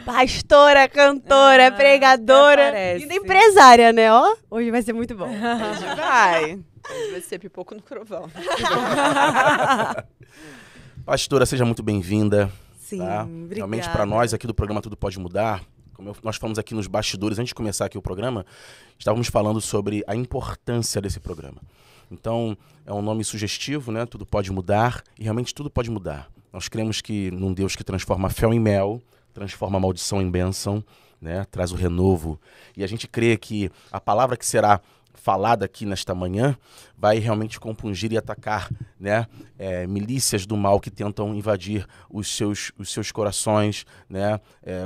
Pastora, cantora, pregadora e empresária, né? Ó, hoje vai ser muito bom. Hoje vai. Hoje vai ser pipoco no crovão. Pastora, seja muito bem-vinda. Sim, tá? obrigada. Realmente, para nós aqui do programa Tudo Pode Mudar, nós falamos aqui nos bastidores, antes de começar aqui o programa, estávamos falando sobre a importância desse programa. Então, é um nome sugestivo, né? Tudo pode mudar, e realmente tudo pode mudar. Nós cremos que num Deus que transforma fel em mel, transforma a maldição em bênção, né? Traz o renovo. E a gente crê que a palavra que será falada aqui nesta manhã vai realmente compungir e atacar, né, milícias do mal que tentam invadir os seus corações, né?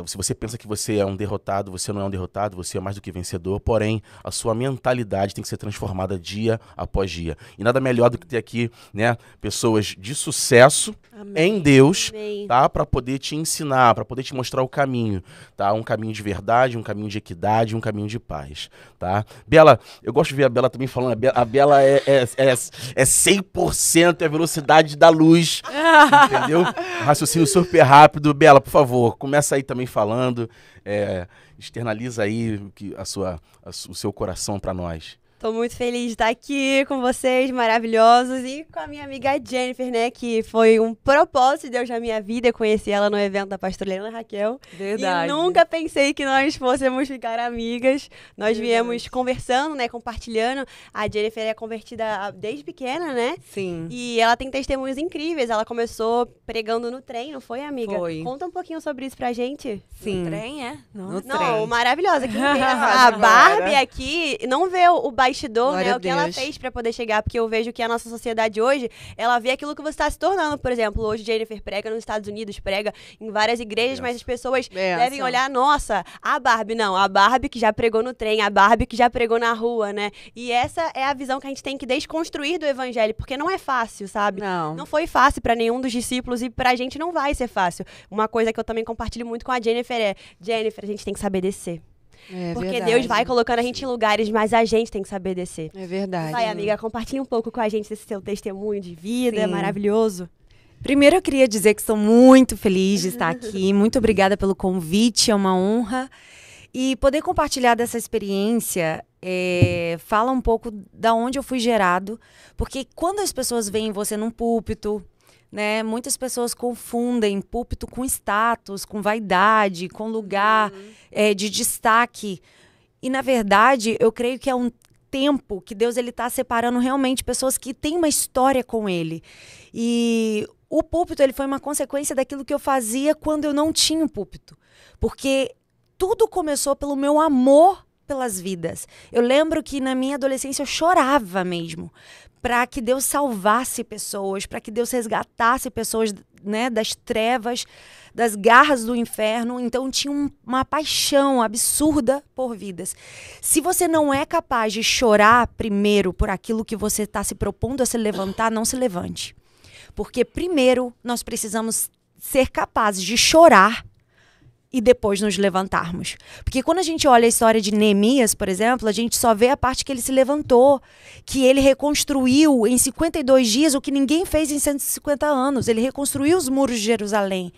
Se você pensa que você é um derrotado, você não é um derrotado, você é mais do que vencedor, porém a sua mentalidade tem que ser transformada dia após dia. E nada melhor do que ter aqui, né, pessoas de sucesso. Amém. Em Deus, amém. Tá? Para poder te ensinar, para poder te mostrar o caminho, tá? Um caminho de verdade, um caminho de equidade, um caminho de paz, tá? Bela, eu gosto de ver a Bela também falando, a Bela é 100% a velocidade da luz, entendeu? Um raciocínio super rápido. Bela, por favor, começa aí também falando, externaliza aí o seu coração para nós. Tô muito feliz de estar aqui com vocês, maravilhosos, e com a minha amiga Jennifer, né, que foi um propósito de Deus na minha vida. Eu conheci ela no evento da pastora Helena Raquel. Verdade. E nunca pensei que nós fôssemos ficar amigas. Nós viemos conversando, né, compartilhando. A Jennifer é convertida desde pequena, né? Sim. E ela tem testemunhos incríveis. Ela começou pregando no trem, não foi, amiga? Foi. Conta um pouquinho sobre isso pra gente. Sim. No trem, é? Não, trem. maravilhosa. Quem vê a Barbie aqui não vê o bastidor, Glória né? O que ela fez pra poder chegar, porque eu vejo que a nossa sociedade hoje, ela vê aquilo que você está se tornando. Por exemplo, hoje Jennifer prega nos Estados Unidos, prega em várias igrejas, mas as pessoas devem olhar, nossa, a Barbie, não, a Barbie que já pregou no trem, a Barbie que já pregou na rua, né? E essa é a visão que a gente tem que desconstruir do evangelho, porque não é fácil, sabe? Não foi fácil pra nenhum dos discípulos e pra gente não vai ser fácil. Uma coisa que eu também compartilho muito com a Jennifer é, Jennifer, a gente tem que saber descer. Porque verdade. Deus vai colocando a gente em lugares, mas a gente tem que saber descer. É verdade. Vai, amiga, compartilha um pouco com a gente desse seu testemunho de vida, Sim. maravilhoso. Primeiro eu queria dizer que estou muito feliz de estar aqui. Muito obrigada pelo convite, é uma honra. E poder compartilhar dessa experiência fala um pouco da onde eu fui gerado. Porque quando as pessoas veem você num púlpito, né, muitas pessoas confundem púlpito com status, com vaidade, com lugar de destaque. E, na verdade, eu creio que é um tempo que Deus está separando realmente pessoas que têm uma história com Ele. E o púlpito ele foi uma consequência daquilo que eu fazia quando eu não tinha um púlpito. Porque tudo começou pelo meu amor pelas vidas. Eu lembro que na minha adolescência eu chorava mesmo para que Deus salvasse pessoas, para que Deus resgatasse pessoas, né, das trevas, das garras do inferno. Então tinha uma paixão absurda por vidas. Se você não é capaz de chorar primeiro por aquilo que você está se propondo a se levantar, não se levante. Porque primeiro nós precisamos ser capazes de chorar e depois nos levantarmos. Porque quando a gente olha a história de Neemias, por exemplo, a gente só vê a parte que ele se levantou, que ele reconstruiu em 52 dias o que ninguém fez em 150 anos. Ele reconstruiu os muros de Jerusalém.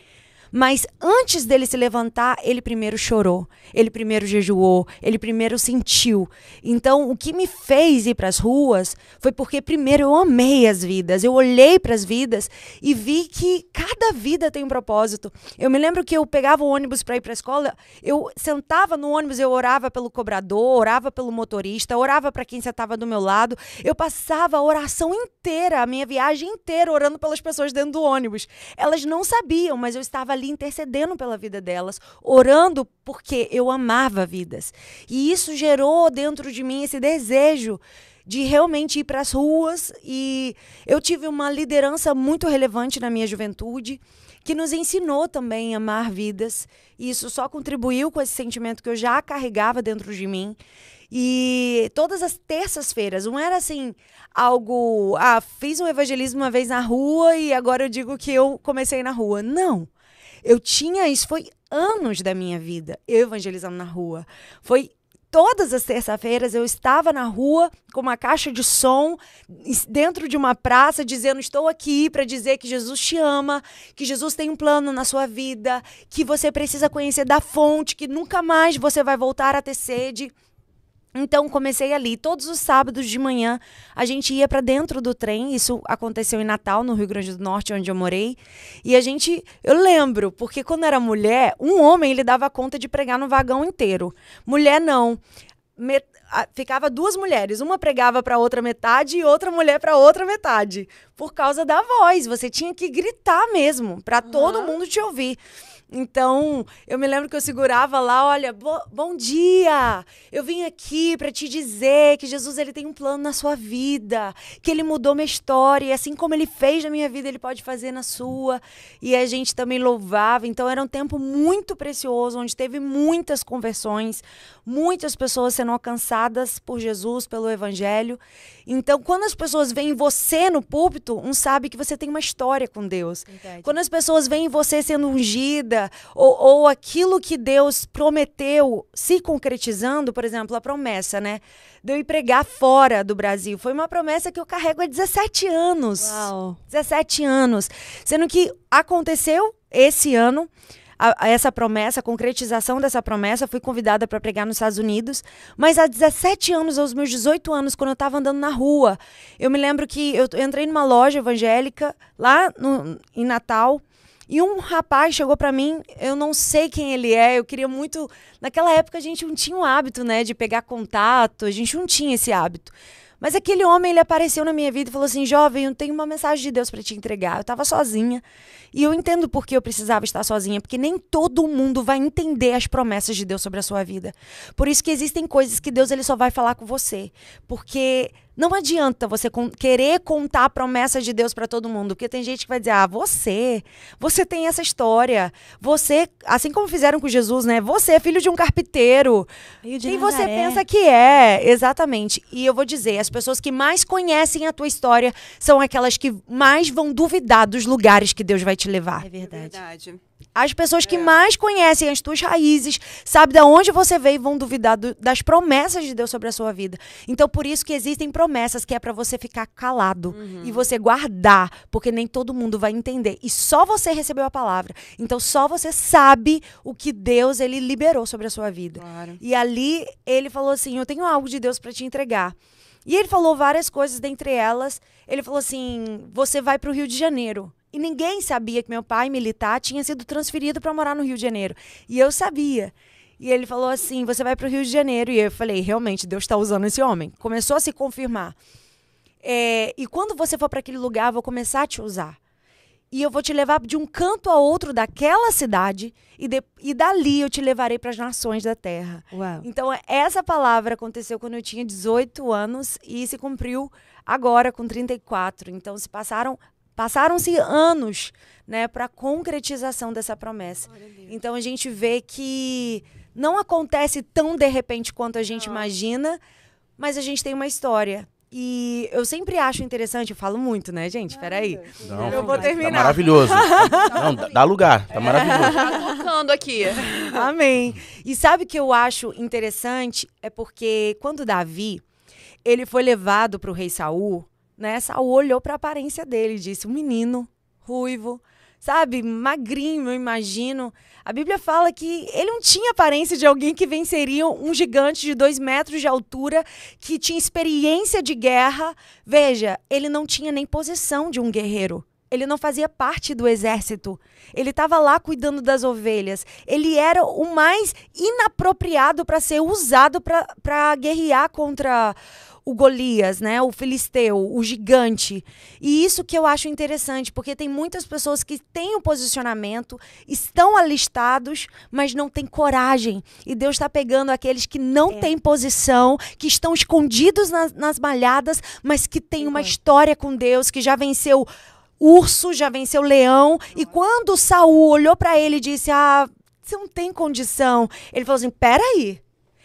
Mas antes dele se levantar, ele primeiro chorou, ele primeiro jejuou, ele primeiro sentiu. Então, o que me fez ir para as ruas foi porque primeiro eu amei as vidas. Eu olhei para as vidas e vi que cada vida tem um propósito. Eu me lembro que eu pegava o ônibus para ir para a escola, eu sentava no ônibus, eu orava pelo cobrador, orava pelo motorista, orava para quem sentava do meu lado. Eu passava a oração inteira, a minha viagem inteira, orando pelas pessoas dentro do ônibus. Elas não sabiam, mas eu estava ali intercedendo pela vida delas, orando porque eu amava vidas. E isso gerou dentro de mim esse desejo de realmente ir para as ruas. E eu tive uma liderança muito relevante na minha juventude, que nos ensinou também a amar vidas. E isso só contribuiu com esse sentimento que eu já carregava dentro de mim. E todas as terças-feiras, não era assim, algo... fiz um evangelismo uma vez na rua e agora eu digo que eu comecei na rua. Não. Isso foi anos da minha vida, eu evangelizando na rua. Foi todas as terças-feiras eu estava na rua com uma caixa de som dentro de uma praça dizendo: estou aqui para dizer que Jesus te ama, que Jesus tem um plano na sua vida, que você precisa conhecer da fonte, que nunca mais você vai voltar a ter sede. Então, comecei ali. Todos os sábados de manhã, a gente ia para dentro do trem. Isso aconteceu em Natal, no Rio Grande do Norte, onde eu morei. E eu lembro, porque quando era mulher, um homem, ele dava conta de pregar no vagão inteiro. Mulher, não. Ficava duas mulheres. Uma pregava para outra metade e outra mulher para outra metade. Por causa da voz. Você tinha que gritar mesmo, para todo mundo te ouvir. Então, eu me lembro que eu segurava lá: olha, bom dia, eu vim aqui para te dizer que Jesus, ele tem um plano na sua vida, que ele mudou minha história, e assim como ele fez na minha vida, ele pode fazer na sua. E a gente também louvava. Então, era um tempo muito precioso, onde teve muitas conversões, muitas pessoas sendo alcançadas por Jesus, pelo Evangelho. Então, quando as pessoas veem você no púlpito, sabe que você tem uma história com Deus. Verdade. Quando as pessoas veem você sendo ungida, ou aquilo que Deus prometeu se concretizando, por exemplo, a promessa, né, de eu ir pregar fora do Brasil, foi uma promessa que eu carrego há 17 anos. Uau. 17 anos. Sendo que aconteceu esse ano, essa promessa, a concretização dessa promessa. Fui convidada para pregar nos Estados Unidos, mas há 17 anos, aos meus 18 anos, quando eu estava andando na rua, eu me lembro que eu entrei numa loja evangélica lá em Natal, e um rapaz chegou para mim, eu não sei quem ele é, eu queria muito... Naquela época a gente não tinha o hábito, né, de pegar contato, a gente não tinha esse hábito. Mas aquele homem, ele apareceu na minha vida e falou assim: jovem, eu tenho uma mensagem de Deus para te entregar. Eu estava sozinha. E eu entendo por que eu precisava estar sozinha, porque nem todo mundo vai entender as promessas de Deus sobre a sua vida. Por isso que existem coisas que Deus, ele só vai falar com você. Porque não adianta você querer contar a promessa de Deus para todo mundo, porque tem gente que vai dizer: você tem essa história. Você, assim como fizeram com Jesus, né? Você é filho de um carpinteiro. Quem você pensa que é? Exatamente. E eu vou dizer, as pessoas que mais conhecem a tua história são aquelas que mais vão duvidar dos lugares que Deus vai te levar. É verdade. As pessoas que mais conhecem as tuas raízes, sabem de onde você veio, e vão duvidar das promessas de Deus sobre a sua vida. Então, por isso que existem promessas que é para você ficar calado e você guardar, porque nem todo mundo vai entender. E só você recebeu a palavra. Então, só você sabe o que Deus, ele liberou sobre a sua vida. Claro. E ali, ele falou assim: eu tenho algo de Deus para te entregar. E ele falou várias coisas, dentre elas, ele falou assim: você vai para o Rio de Janeiro. E ninguém sabia que meu pai, militar, tinha sido transferido para morar no Rio de Janeiro. E eu sabia. E ele falou assim: você vai para o Rio de Janeiro. E eu falei: realmente, Deus está usando esse homem. Começou a se confirmar. E quando você for para aquele lugar, eu vou começar a te usar. E eu vou te levar de um canto a outro daquela cidade. E dali eu te levarei para as nações da terra. Uau. Então, essa palavra aconteceu quando eu tinha 18 anos. E se cumpriu agora com 34. Então, passaram-se anos, né, para a concretização dessa promessa. Então, a gente vê que não acontece tão de repente quanto a gente imagina, mas a gente tem uma história. E eu sempre acho interessante, eu falo muito, né, gente? Peraí. Não, eu vou terminar. Tá maravilhoso. Não, dá lugar, tá maravilhoso. Tá tocando aqui. Amém. E sabe o que eu acho interessante? É porque quando Davi, ele foi levado para o rei Saul, né? Saul olhou para a aparência dele e disse: um menino ruivo, sabe, magrinho, eu imagino. A Bíblia fala que ele não tinha aparência de alguém que venceria um gigante de 2 metros de altura, que tinha experiência de guerra. Veja, ele não tinha nem posição de um guerreiro. Ele não fazia parte do exército. Ele estava lá cuidando das ovelhas. Ele era o mais inapropriado para ser usado para guerrear contra o Golias, né? O filisteu, o gigante. E isso que eu acho interessante, porque tem muitas pessoas que têm um posicionamento, estão alistados, mas não têm coragem. E Deus está pegando aqueles que não têm posição, que estão escondidos nas malhadas, mas que têm uma história com Deus, que já venceu urso, já venceu leão. E quando Saul olhou para ele e disse: você não tem condição. Ele falou assim: peraí.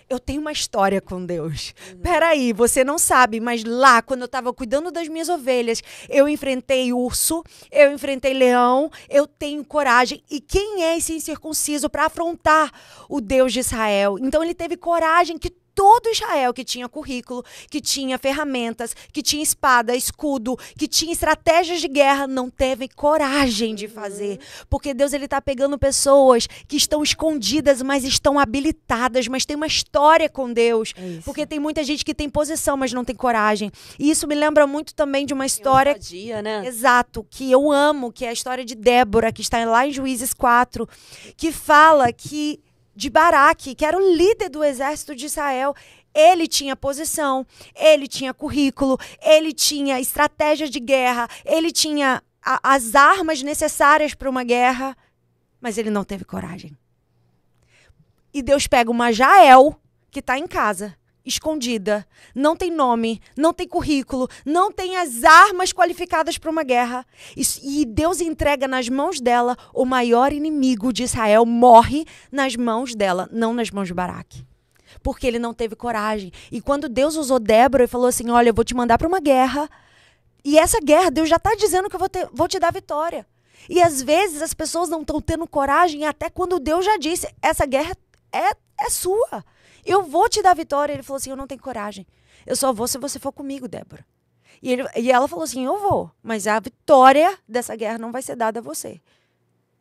Eu tenho uma história com Deus. Peraí, você não sabe, mas lá, quando eu estava cuidando das minhas ovelhas, eu enfrentei urso, eu enfrentei leão, eu tenho coragem. E quem é esse incircunciso para afrontar o Deus de Israel? Então ele teve coragem que todo Israel que tinha currículo, que tinha ferramentas, que tinha espada, escudo, que tinha estratégias de guerra, não teve coragem de fazer. Porque Deus, ele tá pegando pessoas que estão escondidas, mas estão habilitadas, mas tem uma história com Deus. Porque tem muita gente que tem posição, mas não tem coragem. E isso me lembra muito também de uma história... Ousadia, né? Exato, que eu amo, que é a história de Débora, que está lá em Juízes 4, que fala que de Baraque, que era o líder do exército de Israel, ele tinha posição, ele tinha currículo, ele tinha estratégia de guerra, ele tinha as armas necessárias para uma guerra, mas ele não teve coragem. E Deus pega uma Jael, que está em casa, escondida, não tem nome, não tem currículo, não tem as armas qualificadas para uma guerra. E Deus entrega nas mãos dela, o maior inimigo de Israel morre nas mãos dela, não nas mãos de Baraque. Porque ele não teve coragem. E quando Deus usou Débora e falou assim, olha, eu vou te mandar para uma guerra, e essa guerra, Deus já está dizendo que eu vou te dar vitória. E às vezes as pessoas não estão tendo coragem, até quando Deus já disse, essa guerra é sua. Eu vou te dar vitória. Ele falou assim, eu não tenho coragem. Eu só vou se você for comigo, Débora. E ela falou assim, eu vou. Mas a vitória dessa guerra não vai ser dada a você.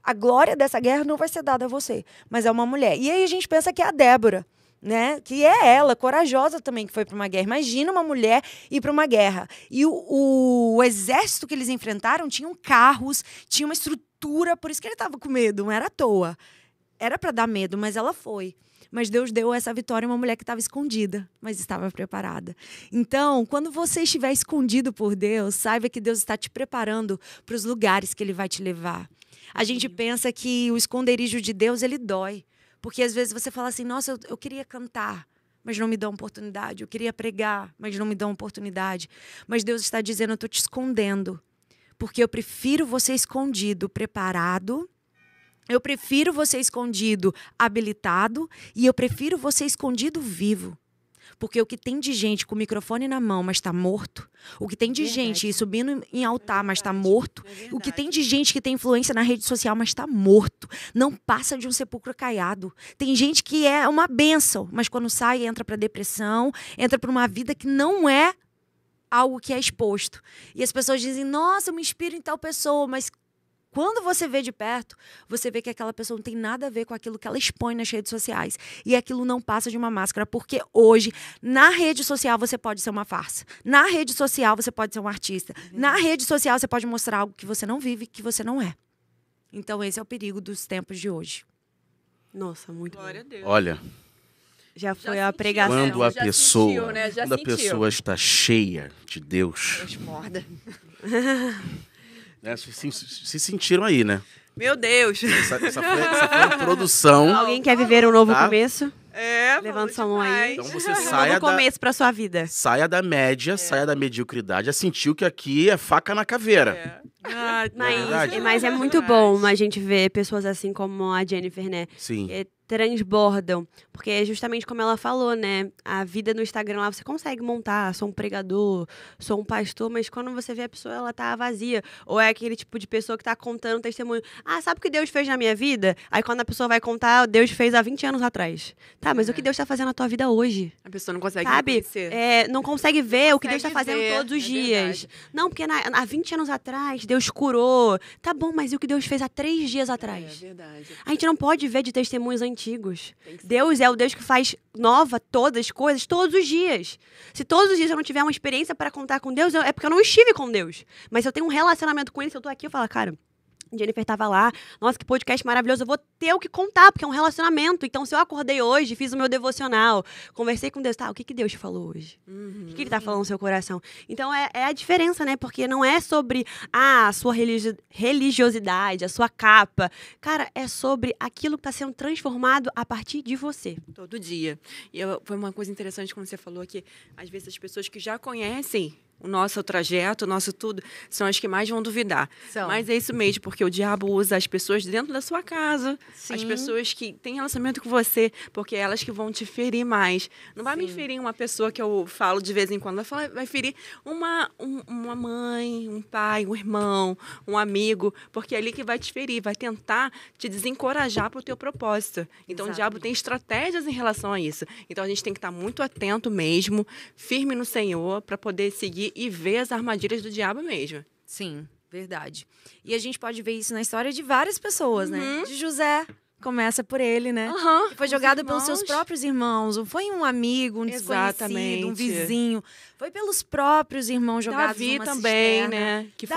A glória dessa guerra não vai ser dada a você. Mas é uma mulher. E aí a gente pensa que é a Débora, né? Que é ela, corajosa também, que foi para uma guerra. Imagina uma mulher ir para uma guerra. E o exército que eles enfrentaram tinham carros, tinha uma estrutura. Por isso que ele estava com medo. Não era à toa. Era para dar medo, mas ela foi. Mas Deus deu essa vitória a uma mulher que estava escondida, mas estava preparada. Então, quando você estiver escondido por Deus, saiba que Deus está te preparando para os lugares que Ele vai te levar. A gente pensa que o esconderijo de Deus, ele dói. Porque às vezes você fala assim, nossa, eu queria cantar, mas não me dão oportunidade. Eu queria pregar, mas não me dão oportunidade. Mas Deus está dizendo, eu estou te escondendo. Porque eu prefiro você escondido, preparado. Eu prefiro você escondido, habilitado, e eu prefiro você escondido vivo. Porque o que tem de gente com o microfone na mão, mas está morto, o que tem de gente subindo em altar, mas está morto, o que tem de gente que tem influência na rede social, mas está morto, não passa de um sepulcro caiado. Tem gente que é uma bênção, mas quando sai, entra para depressão, entra para uma vida que não é algo que é exposto. E as pessoas dizem, nossa, eu me inspiro em tal pessoa, mas quando você vê de perto, você vê que aquela pessoa não tem nada a ver com aquilo que ela expõe nas redes sociais. E aquilo não passa de uma máscara, porque hoje, na rede social, você pode ser uma farsa. Na rede social, você pode ser um artista. Na rede social, você pode mostrar algo que você não vive, que você não é. Então, esse é o perigo dos tempos de hoje. Nossa, muito Glória bom. a Deus. Olha, Já foi a pregação. quando a já pessoa, sentiu, né? Já quando a sentiu. pessoa está cheia de Deus, Deus morda. né, se sentiram aí, né? Meu Deus. Essa foi a introdução. Alguém quer viver um novo Tá. começo? Levanta Levanta sua mão aí. Então você Um saia novo começo pra sua vida. Saia da média, saia da mediocridade. Já sentiu que aqui é faca na caveira. verdade? Mas é muito bom a gente ver pessoas assim como a Jennifer, né? Sim. Que transbordam. Porque é justamente como ela falou, né? A vida no Instagram lá, você consegue montar, sou um pregador, sou um pastor, mas quando você vê a pessoa, ela tá vazia. Ou é aquele tipo de pessoa que tá contando testemunho. Ah, sabe o que Deus fez na minha vida? Aí quando a pessoa vai contar, Deus fez há 20 anos atrás. Tá, mas o que Deus tá fazendo na tua vida hoje? A pessoa não consegue Sabe? reconhecer. Não consegue ver o que Deus tá Consegue fazendo ver, todos os é dias. verdade. Não, porque há 20 anos atrás, Deus curou. Tá bom, mas e o que Deus fez há 3 dias atrás? É verdade. A gente não pode ver de testemunhos antigos. Tem que ser. Deus é o Deus que faz nova todas as coisas, todos os dias. Se todos os dias eu não tiver uma experiência para contar com Deus, é porque eu não estive com Deus. Mas se eu tenho um relacionamento com Ele, se eu tô aqui, eu falo, cara, Jennifer tava lá, nossa, que podcast maravilhoso, eu vou ter o que contar, porque é um relacionamento. Então, se eu acordei hoje, fiz o meu devocional, conversei com Deus, tá, o que Deus te falou hoje? O que Ele tá falando no seu coração? Então, é a diferença, né? Porque não é sobre a sua religiosidade, a sua capa. Cara, é sobre aquilo que tá sendo transformado a partir de você. Todo dia. E foi uma coisa interessante quando você falou que, às vezes, as pessoas que já conhecem o nosso trajeto, o nosso tudo, são as que mais vão duvidar. São. Mas é isso mesmo, porque o diabo usa as pessoas dentro da sua casa, Sim. as pessoas que têm relacionamento com você, porque é elas que vão te ferir mais. Não vai me ferir uma pessoa que eu falo de vez em quando, vai ferir uma mãe, um pai, um irmão, um amigo, porque é ali que vai te ferir, vai tentar te desencorajar para o teu propósito. Então, o diabo tem estratégias em relação a isso. Então, a gente tem que estar muito atento mesmo, firme no Senhor, para poder seguir e ver as armadilhas do diabo mesmo. Sim, verdade. E a gente pode ver isso na história de várias pessoas, né? De José, começa por ele, né? Que foi jogado pelos seus próprios irmãos. Não foi um amigo, um desconhecido, um vizinho. Foi pelos próprios irmãos jogados Davi numa também, cisterna. né? Que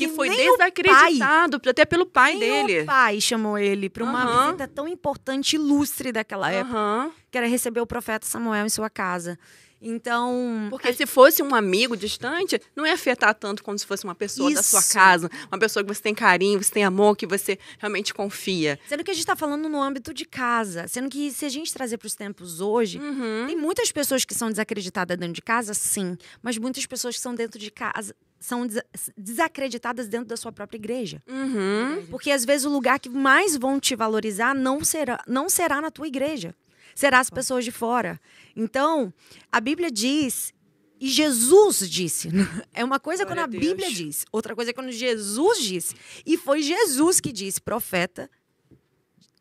foi nem o desacreditado, até pelo pai Nem dele. o pai chamou ele para uma visita tão importante e ilustre daquela época, que era receber o profeta Samuel em sua casa. Então... Porque se fosse um amigo distante, não ia afetar tanto como se fosse uma pessoa da sua casa, uma pessoa que você tem carinho, você tem amor, que você realmente confia. Sendo que a gente está falando no âmbito de casa. Sendo que se a gente trazer para os tempos hoje, tem muitas pessoas que são desacreditadas dentro de casa, sim. Mas muitas pessoas que são dentro de casa são desacreditadas dentro da sua própria igreja. Porque às vezes o lugar que mais vão te valorizar não será na tua igreja. Será as pessoas de fora. Então, a Bíblia diz, e Jesus disse. É uma coisa quando a Bíblia diz, outra coisa é quando Jesus disse. E foi Jesus que disse, profeta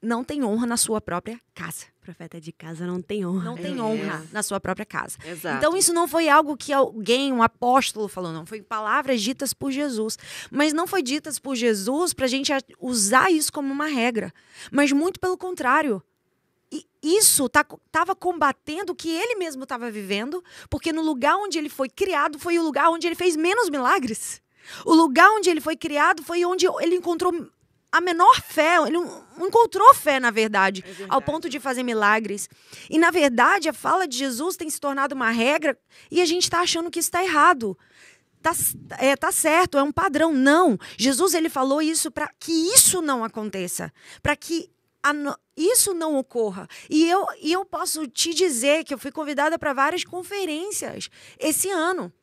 não tem honra na sua própria casa. Profeta de casa não tem honra. Não tem honra na sua própria casa. Exato. Então, isso não foi algo que alguém, um apóstolo falou, não. Foi palavras ditas por Jesus. Mas não foi ditas por Jesus para a gente usar isso como uma regra. Mas muito pelo contrário. E isso estava combatendo o que ele mesmo estava vivendo, porque no lugar onde ele foi criado foi o lugar onde ele fez menos milagres. O lugar onde ele foi criado foi onde ele encontrou a menor fé. Ele não encontrou fé, na verdade, ao ponto de fazer milagres. E, na verdade, a fala de Jesus tem se tornado uma regra e a gente está achando que isso está errado. Tá certo, é um padrão. Não. Jesus ele falou isso para que isso não aconteça, para que isso não ocorra. E eu posso te dizer que eu fui convidada para várias conferências esse ano.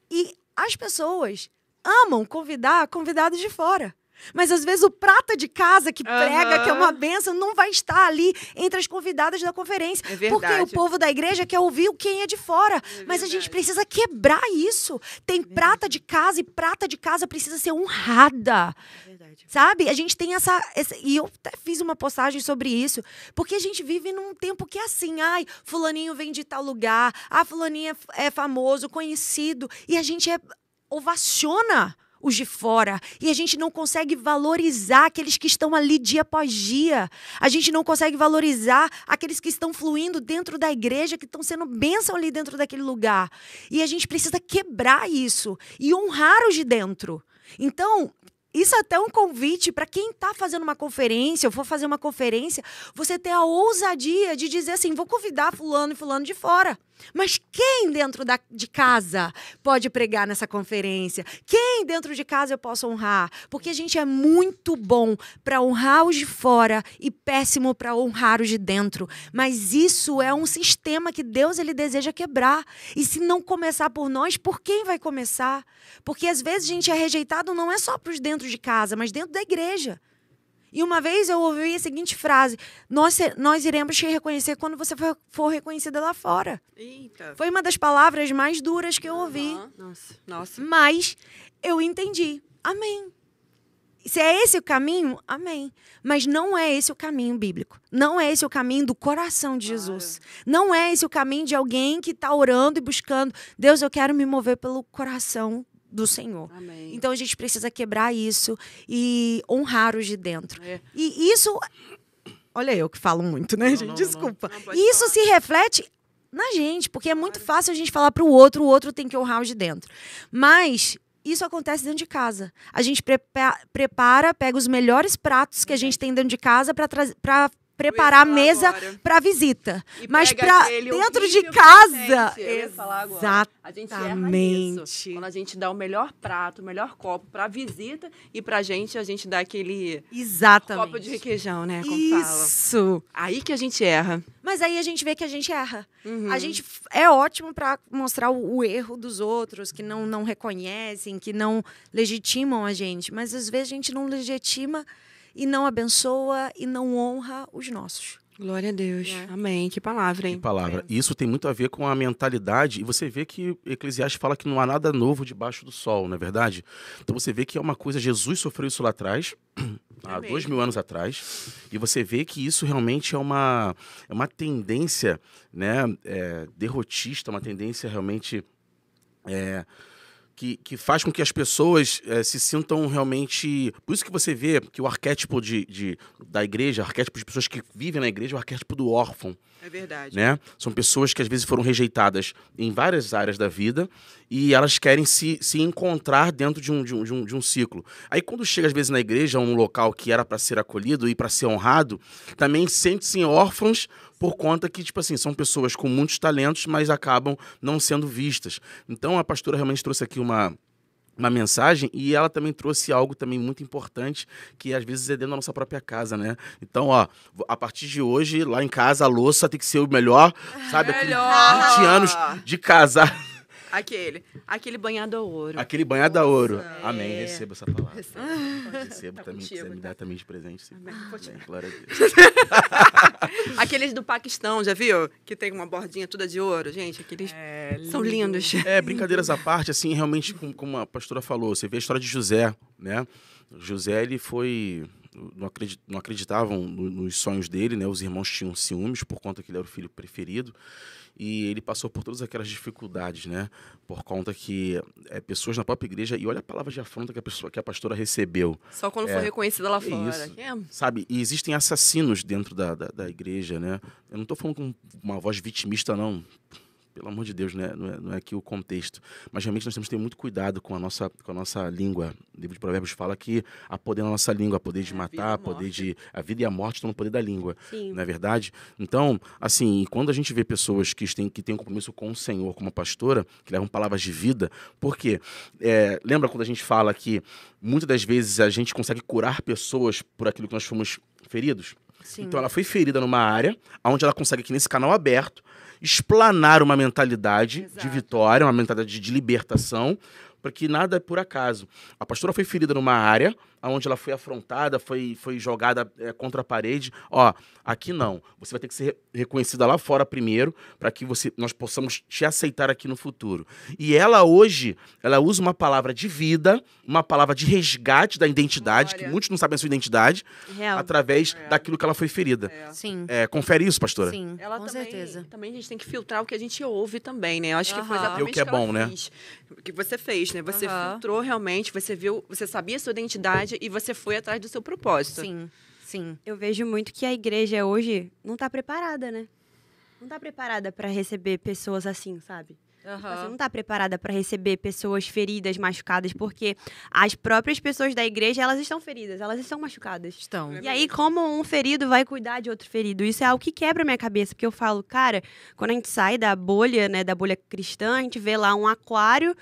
E as pessoas amam convidar convidados de fora. Mas, às vezes, o prata de casa que prega, que é uma bênção, não vai estar ali entre as convidadas da conferência. É verdade. Porque o povo da igreja quer ouvir quem é de fora. Mas a gente precisa quebrar isso. Tem prata de casa e prata de casa precisa ser honrada. É verdade. Sabe? A gente tem essa... E eu até fiz uma postagem sobre isso. Porque a gente vive num tempo que é assim. Ai, fulaninho vem de tal lugar. Ah, fulaninho é famoso, conhecido. E a gente ovaciona os de fora. E a gente não consegue valorizar aqueles que estão ali dia após dia. A gente não consegue valorizar aqueles que estão fluindo dentro da igreja, que estão sendo bênção ali dentro daquele lugar. E a gente precisa quebrar isso e honrar os de dentro. Então, isso é até um convite para quem está fazendo uma conferência, ou for fazer uma conferência, você ter a ousadia de dizer assim, vou convidar fulano e fulano de fora. Mas quem dentro de casa pode pregar nessa conferência? Quem dentro de casa eu posso honrar? Porque a gente é muito bom para honrar os de fora e péssimo para honrar os de dentro. Mas isso é um sistema que Deus ele deseja quebrar. E se não começar por nós, por quem vai começar? Porque às vezes a gente é rejeitado não é só para os dentro de casa, mas dentro da igreja. E uma vez eu ouvi a seguinte frase, nós iremos te reconhecer quando você for reconhecida lá fora. Eita. Foi uma das palavras mais duras que eu ouvi. Nossa. Mas eu entendi. Amém. Se é esse o caminho, amém. Mas não é esse o caminho bíblico. Não é esse o caminho do coração de Jesus. Não é esse o caminho de alguém que está orando e buscando. Deus, eu quero me mover pelo coração do Senhor. Amém. Então a gente precisa quebrar isso e honrar os de dentro. E isso... Olha eu que falo muito, né, gente? Desculpa. E isso se reflete na gente, porque é muito fácil a gente falar para o outro tem que honrar os de dentro. Mas isso acontece dentro de casa. A gente prepara, pega os melhores pratos que a gente tem dentro de casa para preparar a mesa para visita. Mas para dentro de casa, exatamente. Quando a gente dá o melhor prato, o melhor copo para visita e pra gente, a gente dá aquele copo de requeijão, né? Como isso. Fala. Aí que a gente erra. Mas aí a gente vê que a gente erra. A gente é ótimo para mostrar o erro dos outros, que não reconhecem, que não legitimam a gente. Mas às vezes a gente não legitima e não abençoa e não honra os nossos. Glória a Deus. Amém. Que palavra, hein? Que palavra. E isso tem muito a ver com a mentalidade. E você vê que Eclesiastes fala que não há nada novo debaixo do sol, não é verdade? Então você vê que é uma coisa... Jesus sofreu isso lá atrás, há 2000 anos atrás. E você vê que isso realmente é uma tendência, né, derrotista, uma tendência realmente... Que faz com que as pessoas se sintam realmente... Por isso que você vê que o arquétipo da igreja, o arquétipo de pessoas que vivem na igreja, é o arquétipo do órfão. É verdade. Né? São pessoas que às vezes foram rejeitadas em várias áreas da vida e elas querem se encontrar dentro de um ciclo. Aí quando chega às vezes na igreja, um local que era para ser acolhido e para ser honrado, também sente-se órfãos por conta que, tipo assim, são pessoas com muitos talentos, mas acabam não sendo vistas. Então a pastora realmente trouxe aqui uma mensagem, e ela também trouxe algo também muito importante, que às vezes é dentro da nossa própria casa, né? Então, ó, a partir de hoje, lá em casa, a louça tem que ser o melhor, sabe? Melhor. Aqueles 20 anos de casar. Aquele banhado a ouro. Aquele banhado a ouro. Amém. Receba essa palavra. Recebo também. Contigo, Quiser me dar também de presente. Sim. Amém. Glória a Deus. Aqueles do Paquistão, já viu? Que tem uma bordinha toda de ouro. Gente, aqueles são lindos. Brincadeiras à parte, assim, realmente, como a pastora falou, você vê a história de José, né? José, ele foi... Não acreditavam nos sonhos dele, né? Os irmãos tinham ciúmes por conta que ele era o filho preferido. E ele passou por todas aquelas dificuldades, né? Por conta que pessoas na própria igreja... E olha a palavra de afronta que a pastora recebeu. Só quando for reconhecida lá fora. Isso, sabe? E existem assassinos dentro da igreja, né? Eu não estou falando com uma voz vitimista, não. Pelo amor de Deus, né? Não é aqui o contexto. Mas realmente nós temos que ter muito cuidado com a nossa língua. O livro de Provérbios fala que há poder na nossa língua, poder de matar, a vida e a morte estão no poder da língua. Sim. Não é verdade? Então, assim, quando a gente vê pessoas que têm um compromisso com o Senhor, como a pastora, que levam palavras de vida, por quê? Lembra quando a gente fala que muitas das vezes a gente consegue curar pessoas por aquilo que nós fomos feridos? Sim. Então ela foi ferida numa área onde ela consegue aqui nesse canal aberto explanar uma mentalidade de vitória, uma mentalidade de libertação, porque nada é por acaso. A pastora foi ferida numa área onde ela foi afrontada, foi jogada contra a parede. Ó, aqui não. Você vai ter que ser reconhecida lá fora primeiro, para que nós possamos te aceitar aqui no futuro. E ela hoje, ela usa uma palavra de vida, uma palavra de resgate da identidade, que muitos não sabem a sua identidade, através daquilo que ela foi ferida. Sim. Confere isso, pastora? Sim, com certeza. Também a gente tem que filtrar o que a gente ouve também, né? Eu acho que foi exatamente o que é bom, né? O que você fez, né? Você filtrou realmente, você viu, você sabia a sua identidade e você foi atrás do seu propósito. Sim, sim. Eu vejo muito que a igreja hoje não está preparada, né? Não está preparada para receber pessoas assim, sabe? Você não está preparada para receber pessoas feridas, machucadas, porque as próprias pessoas da igreja, elas estão feridas, elas estão machucadas. Estão. E aí, como um ferido vai cuidar de outro ferido? Isso é algo que quebra a minha cabeça, porque eu falo, cara, quando a gente sai da bolha, né, da bolha cristã, a gente vê lá um aquário,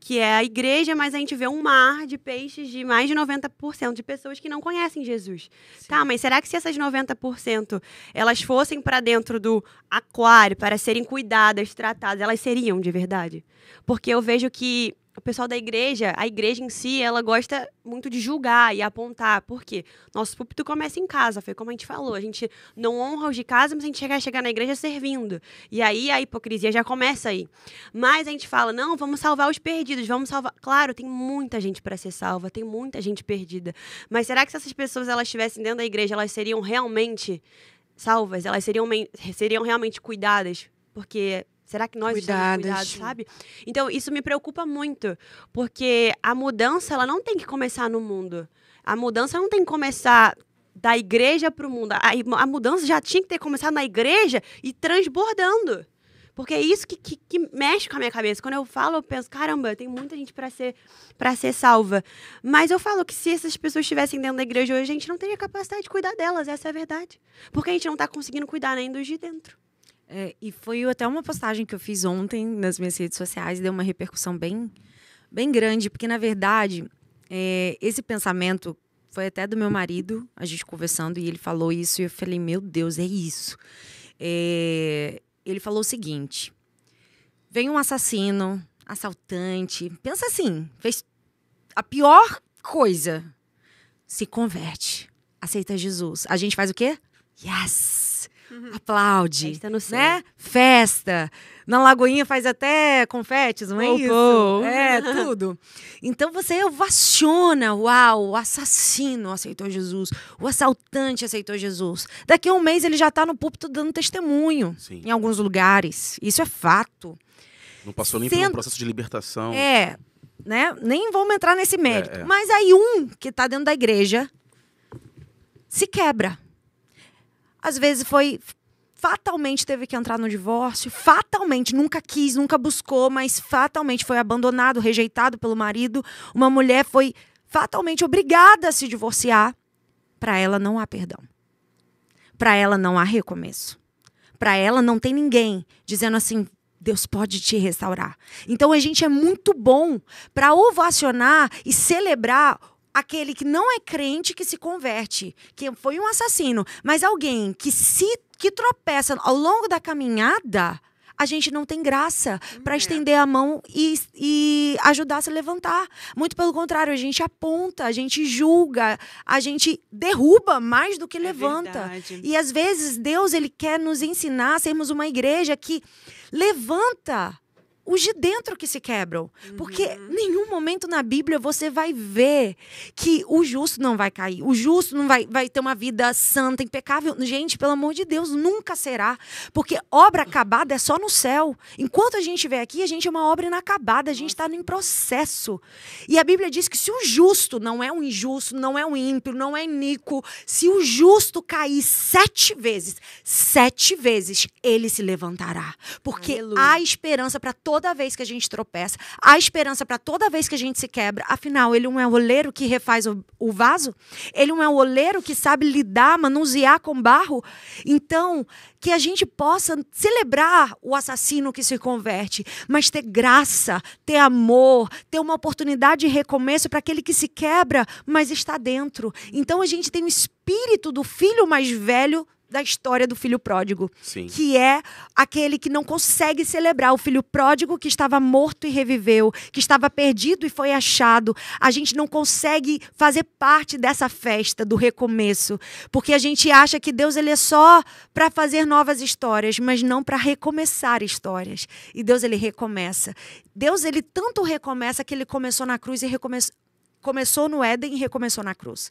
que é a igreja, mas a gente vê um mar de peixes de mais de 90% de pessoas que não conhecem Jesus. Sim. Tá, mas será que se essas 90% elas fossem para dentro do aquário para serem cuidadas, tratadas, elas seriam de verdade? Porque eu vejo que o pessoal da igreja, a igreja em si, ela gosta muito de julgar e apontar. Por quê? Nosso púlpito começa em casa, foi como a gente falou. A gente não honra os de casa, mas a gente chega na igreja servindo. E aí a hipocrisia já começa aí. Mas a gente fala, não, vamos salvar os perdidos, vamos salvar... Claro, tem muita gente para ser salva, tem muita gente perdida. Mas será que se essas pessoas elas estivessem dentro da igreja, elas seriam realmente salvas? Elas seriam realmente cuidadas? Porque... Será que nós estamos cuidados, sabe? Então, isso me preocupa muito, porque a mudança, ela não tem que começar no mundo. A mudança não tem que começar da igreja para o mundo. A mudança já tinha que ter começado na igreja e transbordando. Porque é isso que mexe com a minha cabeça. Quando eu falo, eu penso, caramba, tem muita gente pra ser salva. Mas eu falo que se essas pessoas estivessem dentro da igreja hoje, a gente não teria capacidade de cuidar delas, essa é a verdade. Porque a gente não tá conseguindo cuidar nem dos de dentro. E foi até uma postagem que eu fiz ontem nas minhas redes sociais, deu uma repercussão bem grande, porque, na verdade, esse pensamento foi até do meu marido, a gente conversando, e ele falou isso, e eu falei, meu Deus, é isso. Ele falou o seguinte: vem um assassino, assaltante, pensa assim, fez a pior coisa, se converte, aceita Jesus. A gente faz o quê? Yes! Aplaude, Festa no céu. né? Festa. Na Lagoinha faz até confetes, não é isso? Tudo. Então você ovaciona, uau, o assassino aceitou Jesus, o assaltante aceitou Jesus. Daqui a um mês ele já está no púlpito dando testemunho. Sim. Em alguns lugares. Isso é fato. Não passou nem por um processo de libertação. Né? Nem vamos entrar nesse mérito. Mas aí um que está dentro da igreja se quebra. Às vezes fatalmente teve que entrar no divórcio, fatalmente, nunca quis, nunca buscou, mas fatalmente foi abandonado, rejeitado pelo marido. Uma mulher foi fatalmente obrigada a se divorciar. Para ela não há perdão. Para ela não há recomeço. Para ela não tem ninguém dizendo assim, Deus pode te restaurar. Então a gente é muito bom para ovacionar e celebrar aquele que não é crente que se converte, que foi um assassino, mas alguém que tropeça ao longo da caminhada, a gente não tem graça para estender a mão e ajudar a se levantar. Muito pelo contrário, a gente aponta, a gente julga, a gente derruba mais do que levanta. Verdade. E às vezes Deus ele quer nos ensinar a sermos uma igreja que levanta os de dentro que se quebram. Porque em nenhum momento na Bíblia você vai ver que o justo não vai cair. O justo não vai ter uma vida santa, impecável. Gente, pelo amor de Deus, nunca será. Porque obra acabada é só no céu. Enquanto a gente estiver aqui, a gente é uma obra inacabada. A gente está em processo. E a Bíblia diz que se o justo não é um injusto, não é um ímpio, não é iníquo, se o justo cair 7 vezes ele se levantará. Porque há esperança para toda vez que a gente tropeça, há esperança para toda vez que a gente se quebra. Afinal, ele não é o oleiro que refaz o vaso? Ele não é o oleiro que sabe lidar, manusear com barro? Então, que a gente possa celebrar o assassino que se converte, mas ter graça, ter amor, ter uma oportunidade de recomeço para aquele que se quebra, mas está dentro. Então, a gente tem o espírito do filho mais velho da história do filho pródigo. Sim. Que é aquele que não consegue celebrar o filho pródigo que estava morto e reviveu, que estava perdido e foi achado. A gente não consegue fazer parte dessa festa do recomeço, porque a gente acha que Deus ele é só para fazer novas histórias, mas não para recomeçar histórias. E Deus ele recomeça. Deus ele tanto recomeça que ele começou na cruz e começou no Éden e recomeçou na cruz.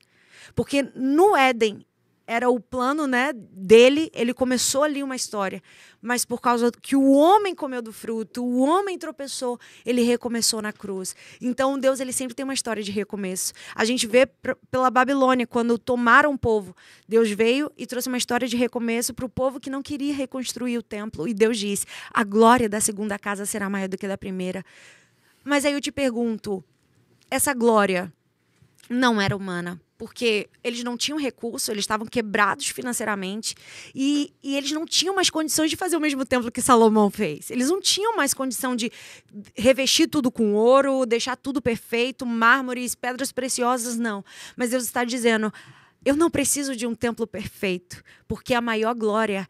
Porque no Éden era o plano, né, dele, ele começou ali uma história. Mas por causa que o homem comeu do fruto, o homem tropeçou, ele recomeçou na cruz. Então Deus ele sempre tem uma história de recomeço. A gente vê pela Babilônia, quando tomaram o povo, Deus veio e trouxe uma história de recomeço para o povo que não queria reconstruir o templo. E Deus disse, a glória da segunda casa será maior do que a da primeira. Mas aí eu te pergunto, essa glória não era humana? Porque eles não tinham recurso, eles estavam quebrados financeiramente e eles não tinham mais condições de fazer o mesmo templo que Salomão fez. Eles não tinham mais condição de revestir tudo com ouro, deixar tudo perfeito, mármores, pedras preciosas, não. Mas Deus está dizendo, eu não preciso de um templo perfeito, porque a maior glória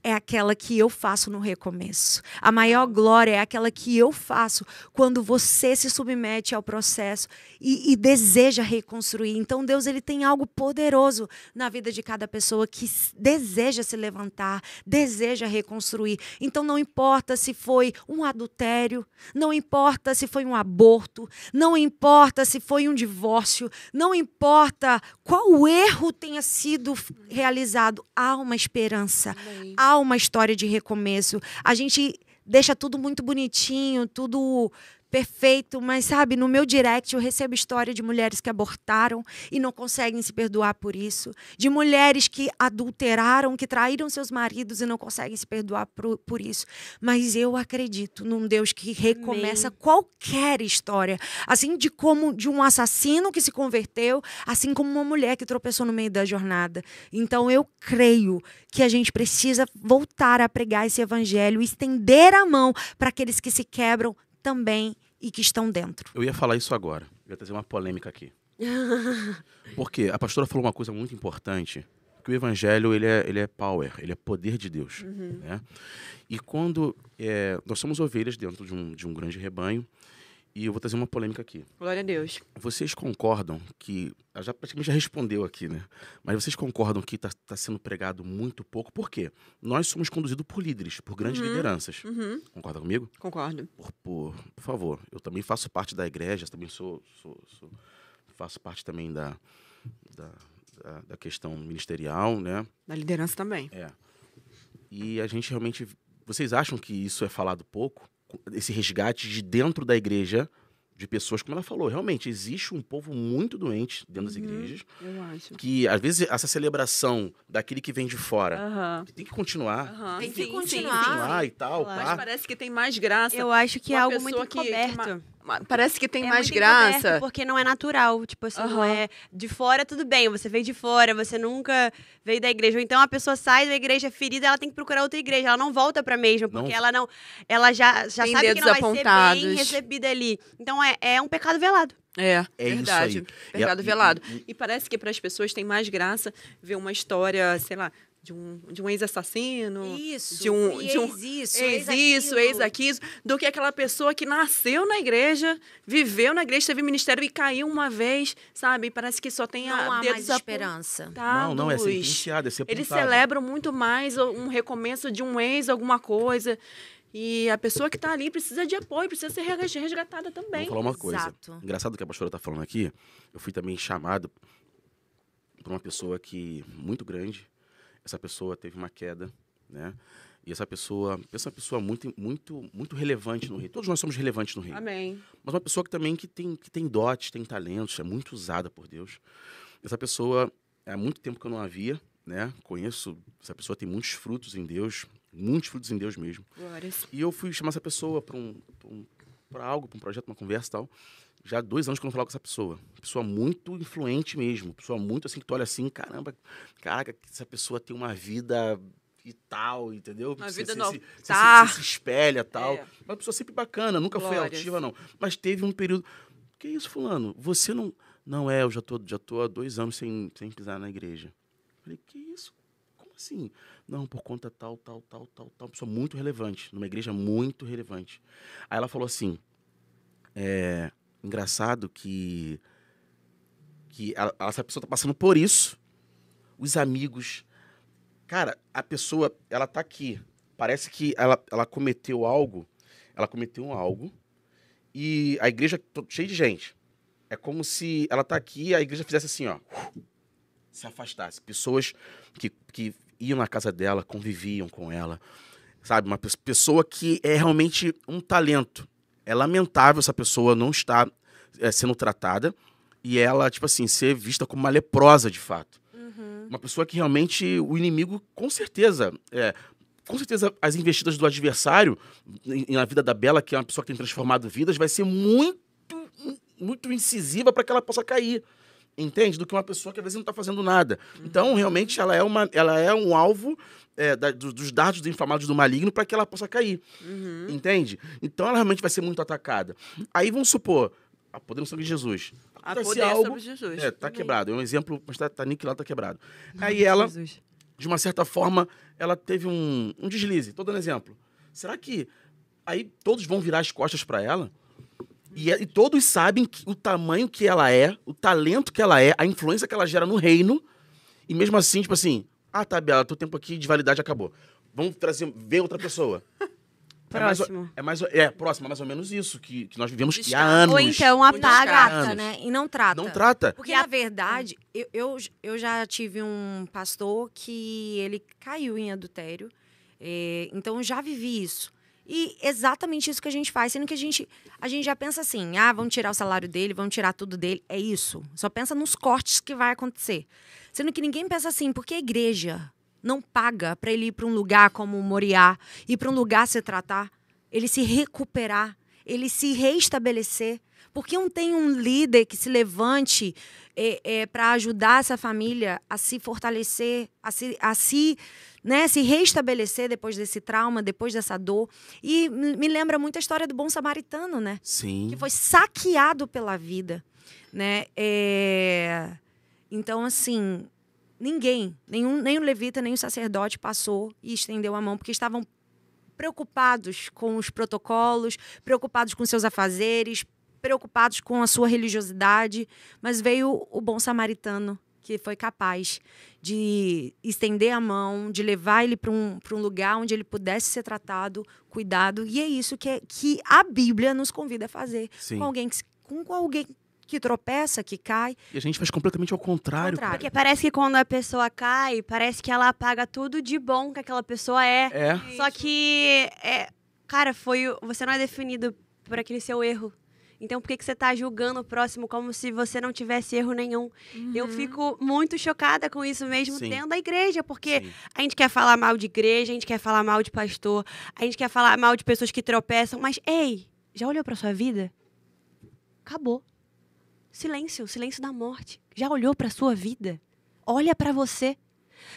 é aquela que eu faço no recomeço. A maior glória é aquela que eu faço quando você se submete ao processo e deseja reconstruir. Então Deus ele tem algo poderoso na vida de cada pessoa que deseja se levantar, deseja reconstruir. Então não importa se foi um adultério, não importa se foi um aborto, não importa se foi um divórcio, não importa qual erro tenha sido realizado, há uma esperança. Há uma história de recomeço. A gente deixa tudo muito bonitinho, tudo perfeito, mas sabe, no meu direct eu recebo história de mulheres que abortaram e não conseguem se perdoar por isso, de mulheres que adulteraram, que traíram seus maridos e não conseguem se perdoar por isso. Mas eu acredito num Deus que recomeça qualquer história, assim como de um assassino que se converteu, assim como uma mulher que tropeçou no meio da jornada. Então eu creio que a gente precisa voltar a pregar esse evangelho, estender a mão para aqueles que se quebram também e que estão dentro. Eu ia falar isso agora. Eu ia trazer uma polêmica aqui. Porque a pastora falou uma coisa muito importante, que o evangelho ele é power, ele é poder de Deus. Né? E quando nós somos ovelhas dentro de um grande rebanho, e eu vou trazer uma polêmica aqui. Glória a Deus. Vocês concordam que... Ela praticamente já respondeu aqui, né? Mas vocês concordam que está sendo pregado muito pouco? Por quê? Nós somos conduzidos por líderes, por grandes lideranças. Concorda comigo? Concordo. Por favor. Eu também faço parte da igreja, também faço parte também da questão ministerial, né? Da liderança também. E a gente realmente... Vocês acham que isso é falado pouco? Esse resgate de dentro da igreja, de pessoas, como ela falou, realmente existe um povo muito doente dentro das igrejas. Eu acho. Que, às vezes, essa celebração daquele que vem de fora, que tem que continuar. Tem que Tem continuar e tal. Mas Pá. parece que tem mais graça. Eu acho que é Uma algo pessoa muito encoberto. Parece que tem É mais muito graça. encoberto, porque não é natural. Tipo assim, não é de fora, tudo bem. Você veio de fora, você nunca veio da igreja. Ou então a pessoa sai da igreja ferida, ela tem que procurar outra igreja. Ela não volta pra mesma, porque ela já Tem sabe que dedos não vai ser apontados. bem recebida ali. Então é um pecado velado. É verdade. isso aí. Pecado velado. E parece que para as pessoas tem mais graça ver uma história, sei lá, de um ex-assassino, Isso, de um ex aquilo, do que aquela pessoa que nasceu na igreja, viveu na igreja, teve ministério e caiu uma vez, sabe? E parece que só tem Não há dedos mais esperança. Não, é sentenciado, é sepultado. Eles celebram muito mais um recomeço de um ex, alguma coisa. E a pessoa que está ali precisa de apoio, precisa ser resgatada também. Vou falar uma coisa. Exato. Engraçado que a pastora está falando aqui. Eu fui também chamado por uma pessoa muito grande. Essa pessoa teve uma queda, né? E essa pessoa é uma pessoa muito, muito, muito relevante no reino. Todos nós somos relevantes no reino. Amém. Mas uma pessoa que tem dotes, tem talentos, é muito usada por Deus. Essa pessoa, há muito tempo que eu não a via, né? Conheço, essa pessoa tem muitos frutos em Deus mesmo. Glórias. E eu fui chamar essa pessoa para algo, para um projeto, uma conversa e tal. Já há 2 anos que eu não falo com essa pessoa. Pessoa muito influente mesmo. Pessoa muito assim, que tu olha assim, caramba, caraca, essa pessoa tem uma vida e tal, entendeu? Uma vida você se espelha e tal. Uma pessoa sempre bacana, nunca foi altiva, não. Mas teve um período... Que isso, fulano? Você não... Não, eu já tô há 2 anos sem pisar na igreja. Falei, que isso? Como assim? Não, por conta tal. Uma pessoa muito relevante, numa igreja muito relevante. Aí ela falou assim, engraçado que essa pessoa tá passando por isso. Os amigos... Cara, a pessoa, ela tá aqui. Parece que ela cometeu algo. Ela cometeu algo. E a igreja cheia de gente. É como se ela tá aqui e a igreja fizesse assim, ó. Se afastasse. Pessoas que iam na casa dela, conviviam com ela. Sabe? Uma pessoa que é realmente um talento. É lamentável essa pessoa não estar sendo tratada e ela, tipo assim, ser vista como uma leprosa, de fato. Uma pessoa que realmente o inimigo, com certeza, as investidas do adversário na vida da Bela, que é uma pessoa que tem transformado vidas, vai ser muito, muito incisiva para que ela possa cair. Entende? Do que uma pessoa que às vezes não está fazendo nada. Então, realmente, ela é um alvo dos dardos inflamados do maligno para que ela possa cair. Entende? Então, ela realmente vai ser muito atacada. Aí, vamos supor, a poder no sangue de Jesus. Acontece algo, sobre Jesus. tá quebrado. É um exemplo, mas tá aniquilado, tá quebrado. Aí ela, de uma certa forma, ela teve um deslize. Tô dando exemplo. Será que aí todos vão virar as costas para ela? E todos sabem o tamanho que ela é, o talento que ela é, a influência que ela gera no reino. E mesmo assim, tipo assim, tá, Bela, teu tempo aqui de validade acabou. Vamos ver outra pessoa. Próximo. Próximo, é mais ou menos isso que nós vivemos há anos. Ou então apaga. Né? E não trata. Não trata. Porque, na verdade, eu já tive um pastor que ele caiu em adultério. Então, eu já vivi isso. E exatamente isso que a gente faz, sendo que a gente já pensa assim, vamos tirar o salário dele, vamos tirar tudo dele. É isso. Só pensa nos cortes que vai acontecer. Sendo que ninguém pensa assim, porque a igreja não paga para ele ir para um lugar como o Moriá, ir para um lugar se tratar, ele se recuperar, ele se reestabelecer. Porque não tem um líder que se levante para ajudar essa família a se fortalecer, a se reestabelecer depois desse trauma, depois dessa dor. E me lembra muito a história do bom samaritano, né? Sim. Que foi saqueado pela vida, né? Então, assim, ninguém, nem o levita, nem o sacerdote passou e estendeu a mão, porque estavam preocupados com os protocolos, preocupados com seus afazeres, preocupados com a sua religiosidade, mas veio o bom samaritano, que foi capaz de estender a mão, de levar ele para um lugar onde ele pudesse ser tratado, cuidado. E é isso que a Bíblia nos convida a fazer. Sim. Com alguém que tropeça, que cai. E a gente faz completamente ao contrário. Porque parece que quando a pessoa cai, parece que ela apaga tudo de bom que aquela pessoa é. Só que, cara, você não é definido por aquele seu erro. Então, por que você tá julgando o próximo como se você não tivesse erro nenhum? Eu fico muito chocada com isso mesmo dentro da igreja, porque a gente quer falar mal de igreja, a gente quer falar mal de pastor, a gente quer falar mal de pessoas que tropeçam, mas, ei, já olhou pra sua vida? Acabou. Silêncio da morte. Já olhou pra sua vida? Olha pra você.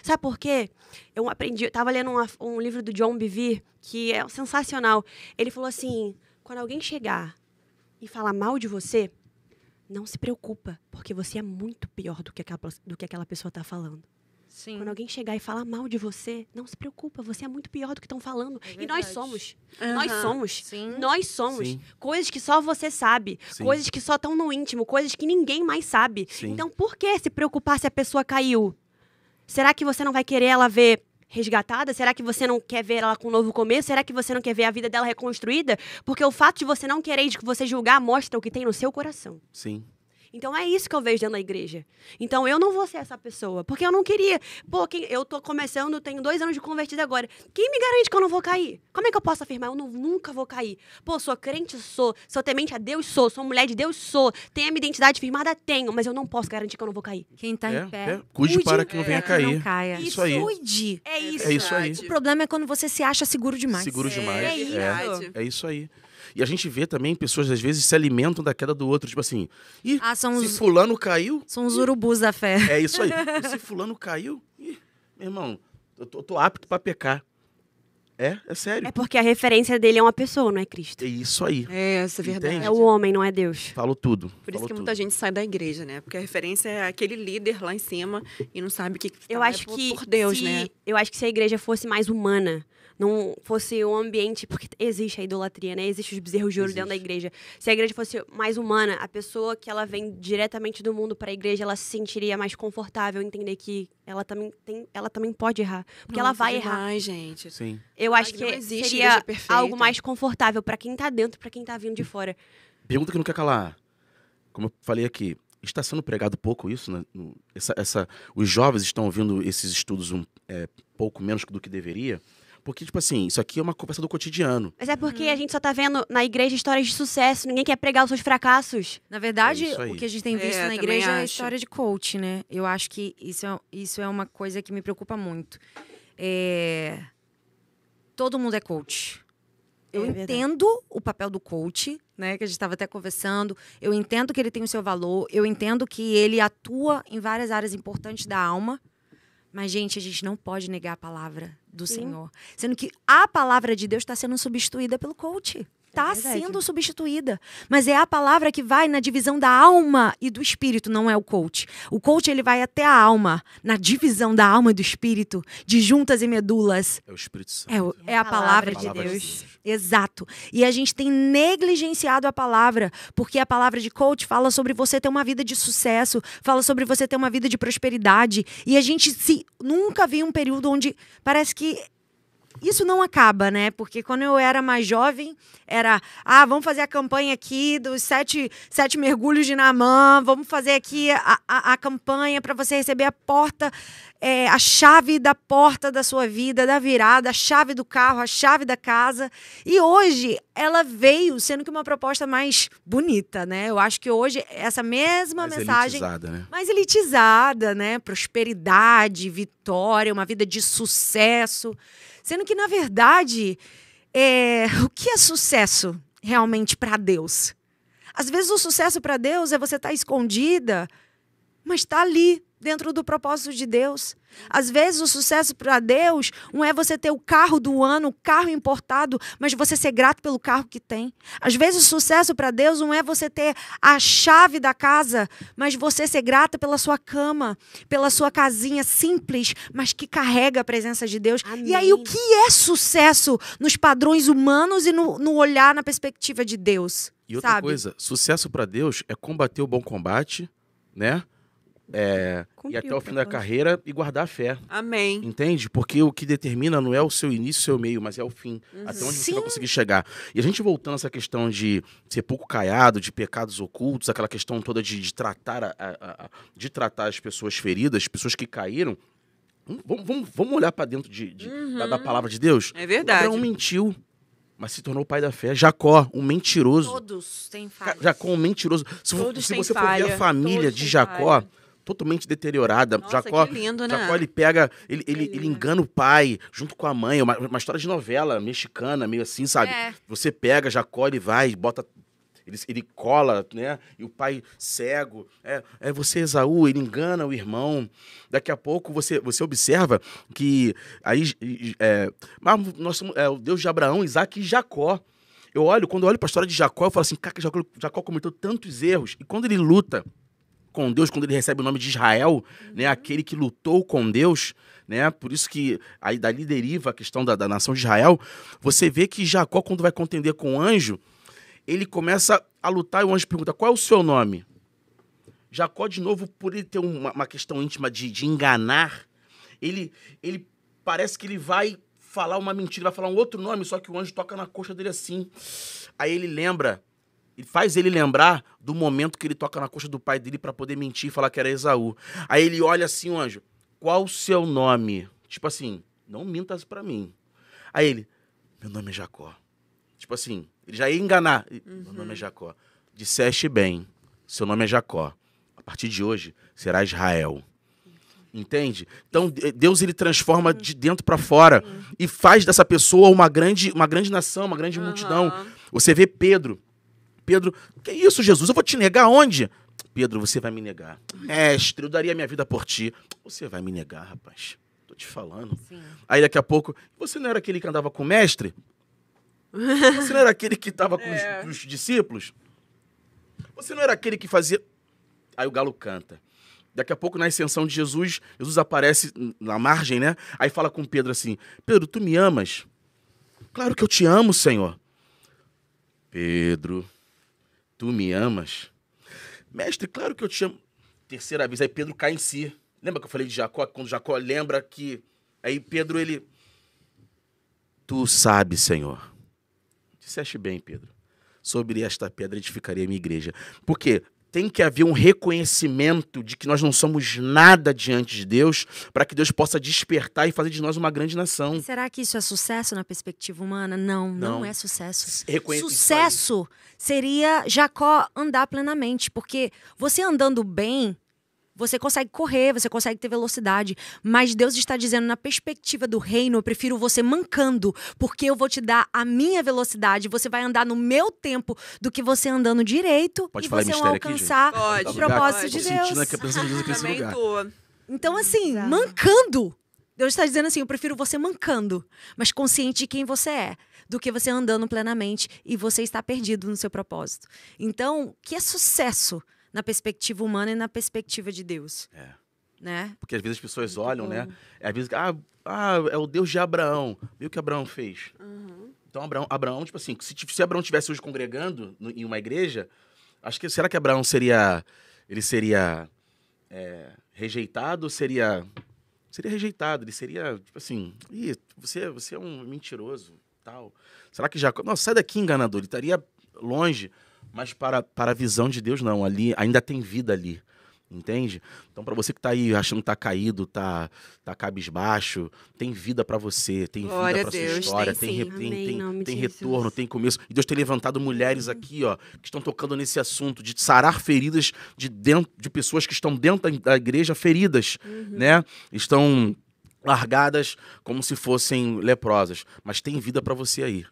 Sabe por quê? Eu tava lendo um livro do John Bevere, que é sensacional. Ele falou assim, quando alguém chegar e falar mal de você, não se preocupa, porque você é muito pior do que aquela pessoa está falando. Sim. Quando alguém chegar e falar mal de você, não se preocupa, você é muito pior do que estão falando. E nós somos. Nós somos. Sim. Coisas que só você sabe, coisas que só estão no íntimo, coisas que ninguém mais sabe. Sim. Então, por que se preocupar se a pessoa caiu? Será que você não vai querer ela ver resgatada? Será que você não quer ver ela com um novo começo? Será que você não quer ver a vida dela reconstruída? Porque o fato de você não querer, de você julgar, mostra o que tem no seu coração. Sim. Então é isso que eu vejo dentro da igreja. Então eu não vou ser essa pessoa, porque eu não queria. Eu tô começando, tenho 2 anos de convertida agora. Quem me garante que eu não vou cair? Como é que eu posso afirmar? Eu nunca vou cair. Sou crente? Sou temente a Deus? Sou mulher de Deus? Sou. Tenho a minha identidade firmada? Tenho. Mas eu não posso garantir que eu não vou cair. Quem tá em pé, cuide para que não venha cair. Não caia. Isso aí. Cuide. É isso. É isso aí. O problema é quando você se acha seguro demais. Seguro demais. É isso. É isso aí. E a gente vê também pessoas, às vezes, se alimentam da queda do outro. Tipo assim, se fulano caiu... São os urubus da fé. É isso aí. E se fulano caiu... meu irmão, eu tô apto pra pecar. É sério. É porque a referência dele é uma pessoa, não é Cristo. É isso aí. Essa é verdade. Entende? É o homem, não é Deus. Falou tudo. Por isso que muita gente sai da igreja, né? Porque a referência é aquele líder lá em cima e não sabe o que eu acho que por Deus, né? Eu acho que se a igreja fosse mais humana, não fosse um ambiente... Porque existe a idolatria, né? Existe os bezerros de ouro dentro da igreja. Se a igreja fosse mais humana, a pessoa que ela vem diretamente do mundo para a igreja, ela se sentiria mais confortável, entender que ela também pode errar. Porque ela vai errar. Gente. Sim. Eu acho que seria algo mais confortável para quem tá dentro, para quem tá vindo de fora. Pergunta que não quer calar. Como eu falei aqui, está sendo pregado pouco isso, né? Os jovens estão ouvindo esses estudos pouco menos do que deveria. Porque, tipo assim, isso aqui é uma conversa do cotidiano. Mas é porque a gente só tá vendo na igreja histórias de sucesso. Ninguém quer pregar os seus fracassos. Na verdade, o que a gente tem visto na igreja é a acho. história de coach, né? Eu acho que isso é uma coisa que me preocupa muito. Todo mundo é coach. Eu entendo o papel do coach, né? Que a gente estava até conversando. Eu entendo que ele tem o seu valor. Eu entendo que ele atua em várias áreas importantes da alma. Mas, gente, a gente não pode negar a palavra do Senhor. Sendo que a palavra de Deus está sendo substituída pelo coach. Está sendo substituída. Mas é a palavra que vai na divisão da alma e do espírito, não é o coach. O coach, ele vai até a alma, na divisão da alma e do espírito, de juntas e medulas. É o Espírito Santo. É a palavra de Deus. Exato. E a gente tem negligenciado a palavra, porque a palavra de coach fala sobre você ter uma vida de sucesso, fala sobre você ter uma vida de prosperidade. E a gente nunca viu um período onde parece que isso não acaba, né? Porque quando eu era mais jovem, era, vamos fazer a campanha aqui dos 7 mergulhos de Naamã, vamos fazer aqui a campanha para você receber a porta, a chave da porta da sua vida, da virada, a chave do carro, a chave da casa. E hoje ela veio sendo que uma proposta mais bonita, né? Eu acho que hoje essa mesma mensagem elitizada, né? mais elitizada, né? Prosperidade, vitória, uma vida de sucesso. Sendo que, na verdade, o que é sucesso realmente para Deus? Às vezes o sucesso para Deus é você estar escondida, mas está ali, dentro do propósito de Deus. Às vezes o sucesso para Deus não é você ter o carro do ano, o carro importado, mas você ser grato pelo carro que tem. Às vezes o sucesso para Deus não é você ter a chave da casa, mas você ser grata pela sua cama, pela sua casinha simples, mas que carrega a presença de Deus. Amém. E aí o que é sucesso nos padrões humanos e no olhar, na perspectiva de Deus? E outra sabe? coisa, sucesso para Deus é combater o bom combate, né? E até o fim da carreira e guardar a fé. Amém. Entende? Porque o que determina não é o seu início, o seu meio, mas é o fim. Até onde você vai conseguir chegar. E a gente voltando a essa questão de ser pouco caiado, de pecados ocultos, aquela questão toda de tratar, de tratar as pessoas feridas, pessoas que caíram. Vamos olhar para dentro da palavra de Deus? É verdade. Abraão mentiu, mas se tornou o pai da fé. Jacó, um mentiroso. Todos têm falha. Jacó, um mentiroso. Se Todos você têm for ver a falha. família Todos de têm Jacó, falha. totalmente deteriorada. Nossa, Jacó, que lindo, né? Jacó, ele pega, ele engana o pai junto com a mãe. Uma história de novela mexicana, meio assim, sabe? Você pega Jacó, ele vai, bota... Ele cola, né? E o pai cego. Você, Esaú, ele engana o irmão. Daqui a pouco você observa que aí nós somos o Deus de Abraão, Isaac e Jacó. Quando eu olho para a história de Jacó, eu falo assim, cara, Jacó cometeu tantos erros. E quando ele luta com Deus, quando ele recebe o nome de Israel, né? Aquele que lutou com Deus, né? Por isso que aí dali deriva a questão da nação de Israel. Você vê que Jacó, quando vai contender com o anjo, ele começa a lutar e o anjo pergunta, qual é o seu nome? Jacó, de novo, por ele ter uma questão íntima de enganar, ele parece que ele vai falar uma mentira, vai falar um outro nome, só que o anjo toca na coxa dele assim. Aí ele lembra, faz ele lembrar do momento que ele toca na coxa do pai dele para poder mentir e falar que era Esaú. Aí ele olha assim, o anjo, qual o seu nome? Tipo assim, não mintas para mim. Aí ele, meu nome é Jacó. Tipo assim, ele já ia enganar. Meu nome é Jacó. Disseste bem, seu nome é Jacó. A partir de hoje, será Israel. Entende? Então, Deus, ele transforma de dentro para fora e faz dessa pessoa uma grande nação, uma grande multidão. Você vê Pedro. Pedro, que isso, Jesus? Eu vou te negar onde? Pedro, você vai me negar. Mestre, eu daria minha vida por ti. Você vai me negar, rapaz. Tô te falando. Sim. Aí, daqui a pouco, você não era aquele que andava com o mestre? Você não era aquele que estava com os discípulos? Você não era aquele que fazia... Aí o galo canta. Daqui a pouco, na ascensão de Jesus aparece na margem, né? Aí fala com Pedro assim, Pedro, tu me amas? Claro que eu te amo, Senhor. Pedro, tu me amas? Mestre, claro que eu te amo. Terceira vez, aí Pedro cai em si. Lembra que eu falei de Jacó? Quando Jacó lembra que... Aí Pedro, ele... Tu sabes, Senhor. Disseste bem, Pedro. Sobre esta pedra edificarei a minha igreja. Por quê? Tem que haver um reconhecimento de que nós não somos nada diante de Deus para que Deus possa despertar e fazer de nós uma grande nação. E será que isso é sucesso na perspectiva humana? Não é sucesso. Sucesso seria Jacó andar plenamente, porque você andando bem, você consegue correr, você consegue ter velocidade, mas Deus está dizendo, na perspectiva do reino, eu prefiro você mancando, porque eu vou te dar a minha velocidade, você vai andar no meu tempo do que você andando direito. Pode e falar você não alcançar aqui, o propósito de Deus. Sentindo que a presença de Deus aqui nesse Também lugar. tô. Então, assim, mancando. Deus está dizendo assim, eu prefiro você mancando, mas consciente de quem você é, do que você andando plenamente e você está perdido no seu propósito. Então, que é sucesso na perspectiva humana e na perspectiva de Deus. Né? Porque às vezes as pessoas olham, né? Às vezes, é o Deus de Abraão. Viu o que Abraão fez? Então, Abraão, tipo assim, se Abraão estivesse hoje congregando em uma igreja, será que Abraão seria rejeitado? Seria seria rejeitado, ele seria, tipo assim, você é um mentiroso, tal. Será que Jacó... Não, sai daqui, enganador, ele estaria longe, mas para a visão de Deus, não, ali ainda tem vida ali, entende? Então, para você que tá aí achando que tá caído, tá cabisbaixo, tem vida para você, tem vida para sua história, tem retorno, tem começo. E Deus tem levantado mulheres aqui, ó, que estão tocando nesse assunto de sarar feridas de pessoas que estão dentro da igreja feridas, né? Estão largadas como se fossem leprosas, mas tem vida para você aí.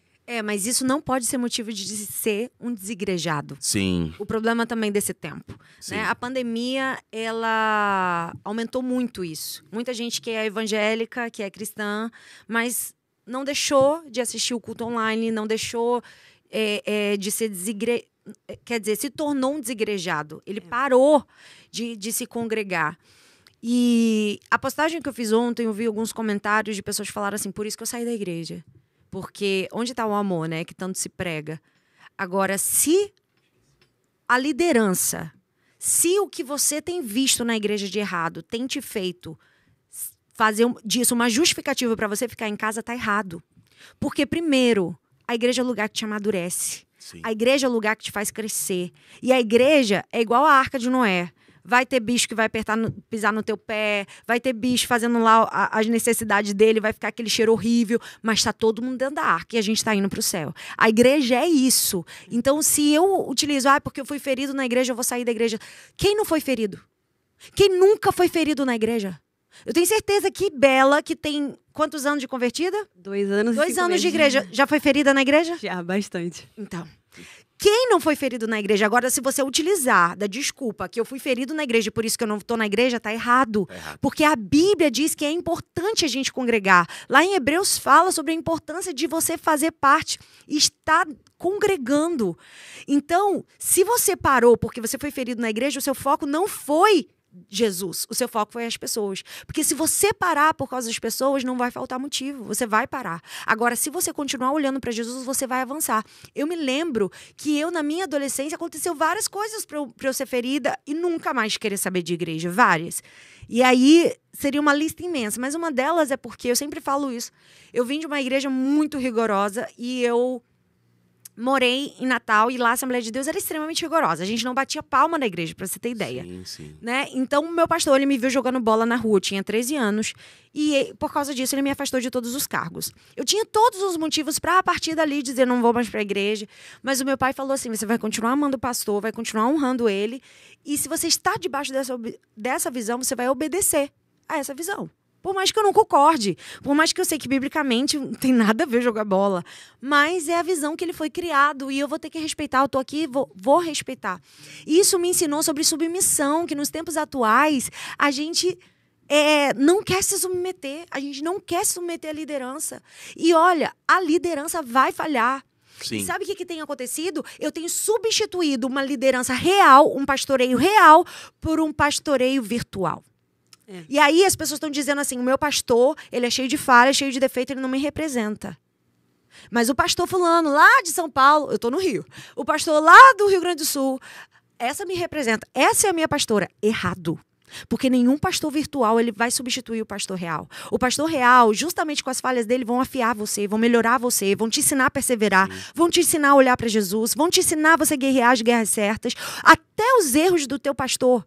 Mas isso não pode ser motivo de ser um desigrejado. Sim. O problema também desse tempo. Né? A pandemia, ela aumentou muito isso. Muita gente que é evangélica, que é cristã, mas não deixou de assistir o culto online, não deixou de ser quer dizer, se tornou um desigrejado. Ele parou de se congregar. E a postagem que eu fiz ontem, eu vi alguns comentários de pessoas que falaram assim, por isso que eu saí da igreja. Porque onde está o amor, né? Que tanto se prega. Agora, se a liderança, se o que você tem visto na igreja de errado tem te feito fazer disso uma justificativa para você ficar em casa, tá errado. Porque, primeiro, a igreja é o lugar que te amadurece. Sim. A igreja é o lugar que te faz crescer. E a igreja é igual a Arca de Noé. Vai ter bicho que vai pisar no teu pé, vai ter bicho fazendo lá as necessidades dele, vai ficar aquele cheiro horrível, mas está todo mundo dentro da arca e a gente está indo para o céu. A igreja é isso. Então, se eu utilizo, porque eu fui ferido na igreja, eu vou sair da igreja. Quem não foi ferido? Quem nunca foi ferido na igreja? Eu tenho certeza que Bela, que tem quantos anos de convertida? 2 anos. 2 anos de igreja. Já foi ferida na igreja? Já, bastante. Então... Quem não foi ferido na igreja? Agora, se você utilizar da desculpa que eu fui ferido na igreja e por isso que eu não estou na igreja, tá errado. Porque a Bíblia diz que é importante a gente congregar. Lá em Hebreus fala sobre a importância de você fazer parte e estar congregando. Então, se você parou porque você foi ferido na igreja, o seu foco não foi Jesus, o seu foco foi as pessoas. Porque se você parar por causa das pessoas, não vai faltar motivo, você vai parar. Agora, se você continuar olhando para Jesus, você vai avançar. Eu me lembro que na minha adolescência, aconteceu várias coisas para eu ser ferida e nunca mais querer saber de igreja, várias. E aí, seria uma lista imensa, mas uma delas é porque, eu sempre falo isso, eu vim de uma igreja muito rigorosa e eu morei em Natal e lá a Assembleia de Deus era extremamente rigorosa. A gente não batia palma na igreja, pra você ter ideia. Sim. Né? Então, o meu pastor, ele me viu jogando bola na rua, eu tinha 13 anos. E por causa disso, ele me afastou de todos os cargos. Eu tinha todos os motivos pra, a partir dali, dizer não vou mais pra igreja. Mas o meu pai falou assim, você vai continuar amando o pastor, vai continuar honrando ele. E se você está debaixo dessa visão, você vai obedecer a essa visão. Por mais que eu não concorde, por mais que eu sei que biblicamente não tem nada a ver jogar bola, mas é a visão que ele foi criado e eu vou ter que respeitar, eu tô aqui, vou respeitar. E isso me ensinou sobre submissão, que nos tempos atuais a gente não quer se submeter, a gente não quer se submeter à liderança. E olha, a liderança vai falhar. Sim. E sabe o que tem acontecido? Eu tenho substituído uma liderança real, um pastoreio real, por um pastoreio virtual. E aí as pessoas estão dizendo assim, o meu pastor, ele é cheio de falhas, cheio de defeito, ele não me representa. Mas o pastor fulano lá de São Paulo, eu tô no Rio, o pastor lá do Rio Grande do Sul, essa me representa, essa é a minha pastora. Errado. Porque nenhum pastor virtual ele vai substituir o pastor real. O pastor real, justamente com as falhas dele, vão afiar você, vão melhorar você, vão te ensinar a perseverar, vão te ensinar a olhar para Jesus, vão te ensinar a você guerrear as guerras certas. Até os erros do teu pastor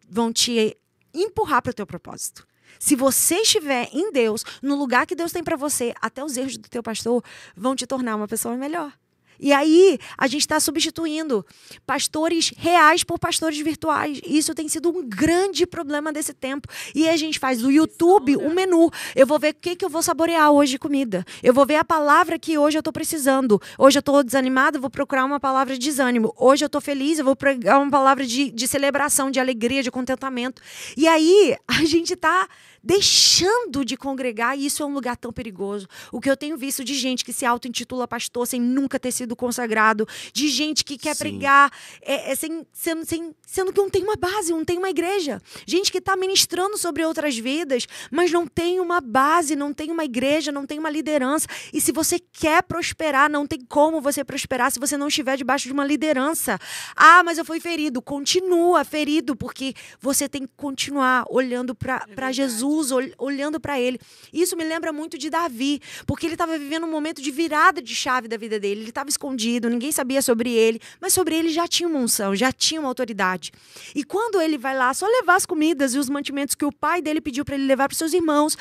vão te empurrar para o teu propósito. Se você estiver em Deus, no lugar que Deus tem para você, até os erros do teu pastor vão te tornar uma pessoa melhor. E aí, a gente está substituindo pastores reais por pastores virtuais. Isso tem sido um grande problema desse tempo. E a gente faz do YouTube um menu. Eu vou ver o que eu vou saborear hoje de comida. Eu vou ver a palavra que hoje eu estou precisando. Hoje eu estou desanimada, eu vou procurar uma palavra de desânimo. Hoje eu estou feliz, eu vou pregar uma palavra de celebração, de alegria, de contentamento. E aí, a gente está deixando de congregar, e isso é um lugar tão perigoso. O que eu tenho visto de gente que se auto-intitula pastor sem nunca ter sido consagrado, de gente que quer pregar sendo que não tem uma base, não tem uma igreja. Gente que está ministrando sobre outras vidas, mas não tem uma base, não tem uma igreja, não tem uma liderança. E se você quer prosperar, não tem como você prosperar se você não estiver debaixo de uma liderança. Ah, mas eu fui ferido. Continua ferido, porque você tem que continuar olhando para Jesus. Jesus olhando para ele. Isso me lembra muito de Davi, porque ele estava vivendo um momento de virada de chave da vida dele. Ele estava escondido, ninguém sabia sobre ele, mas sobre ele já tinha uma unção, já tinha uma autoridade. E quando ele vai lá só levar as comidas e os mantimentos que o pai dele pediu para ele levar para os seus irmãos,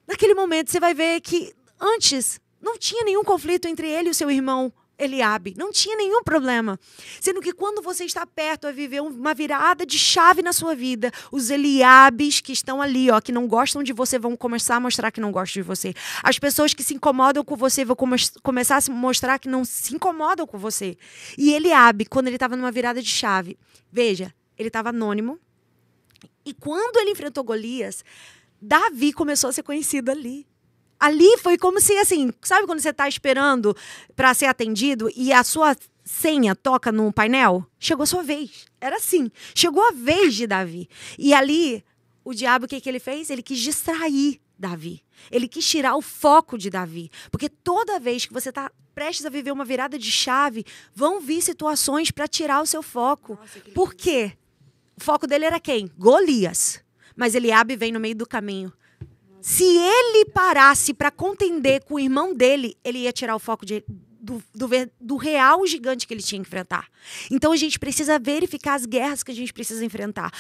naquele momento você vai ver que antes não tinha nenhum conflito entre ele e o seu irmão Eliabe. Não tinha nenhum problema. Sendo que quando você está perto a viver uma virada de chave na sua vida, os Eliabes que estão ali, ó, que não gostam de você, vão começar a mostrar que não gostam de você. As pessoas que se incomodam com você vão começar a se mostrar que não se incomodam com você. E Eliabe, quando ele estava numa virada de chave, veja, ele estava anônimo. E quando ele enfrentou Golias, Davi começou a ser conhecido ali. Ali foi como se, assim, sabe quando você está esperando para ser atendido e a sua senha toca no painel? Chegou a sua vez. Era assim. Chegou a vez de Davi. E ali, o diabo, o que ele fez? Ele quis distrair Davi. Ele quis tirar o foco de Davi. Porque toda vez que você está prestes a viver uma virada de chave, vão vir situações para tirar o seu foco. Nossa, por quê? O foco dele era quem? Golias. Mas Eliabe vem no meio do caminho. Se ele parasse para contender com o irmão dele, ele ia tirar o foco do real gigante que ele tinha que enfrentar. Então a gente precisa verificar as guerras que a gente precisa enfrentar.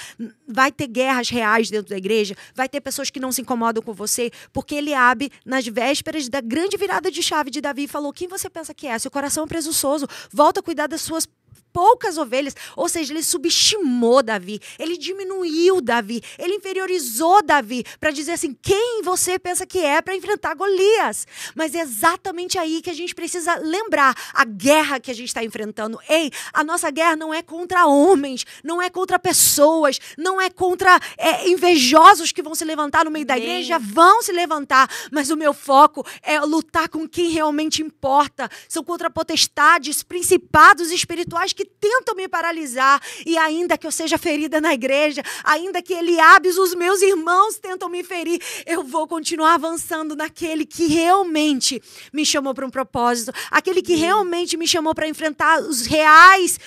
Vai ter guerras reais dentro da igreja, vai ter pessoas que não se incomodam com você, porque Eliabe, nas vésperas da grande virada de chave de Davi, falou: quem você pensa que é? Seu coração é presunçoso, volta a cuidar das suas poucas ovelhas. Ou seja, ele subestimou Davi, ele diminuiu Davi, ele inferiorizou Davi para dizer assim: quem você pensa que é para enfrentar Golias? Mas é exatamente aí que a gente precisa lembrar a guerra que a gente está enfrentando. Ei, a nossa guerra não é contra homens, não é contra pessoas, não é contra invejosos que vão se levantar no meio da igreja, vão se levantar, mas o meu foco é lutar com quem realmente importa. São contra potestades, principados espirituais que tentam me paralisar, e ainda que eu seja ferida na igreja, ainda que Eliabes, os meus irmãos, tentam me ferir, eu vou continuar avançando naquele que realmente me chamou para um propósito, aquele que realmente me chamou para enfrentar os reais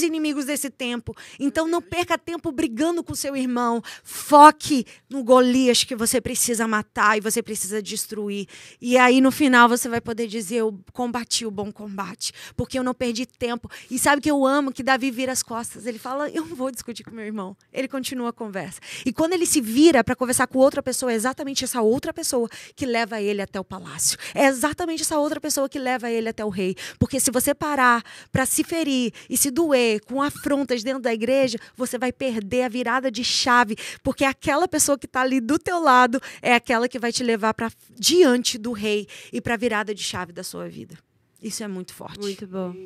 inimigos desse tempo. Então não perca tempo brigando com seu irmão, foque no Golias que você precisa matar e você precisa destruir, e aí no final você vai poder dizer: eu combati o bom combate, porque eu não perdi tempo. E sabe que eu amo que Davi vira as costas. Ele fala: eu não vou discutir com meu irmão. Ele continua a conversa. E quando ele se vira para conversar com outra pessoa, é exatamente essa outra pessoa que leva ele até o palácio. É exatamente essa outra pessoa que leva ele até o rei. Porque se você parar para se ferir e se doer com afrontas dentro da igreja, você vai perder a virada de chave. Porque aquela pessoa que está ali do teu lado é aquela que vai te levar para diante do rei e para a virada de chave da sua vida. Isso é muito forte. Muito bom.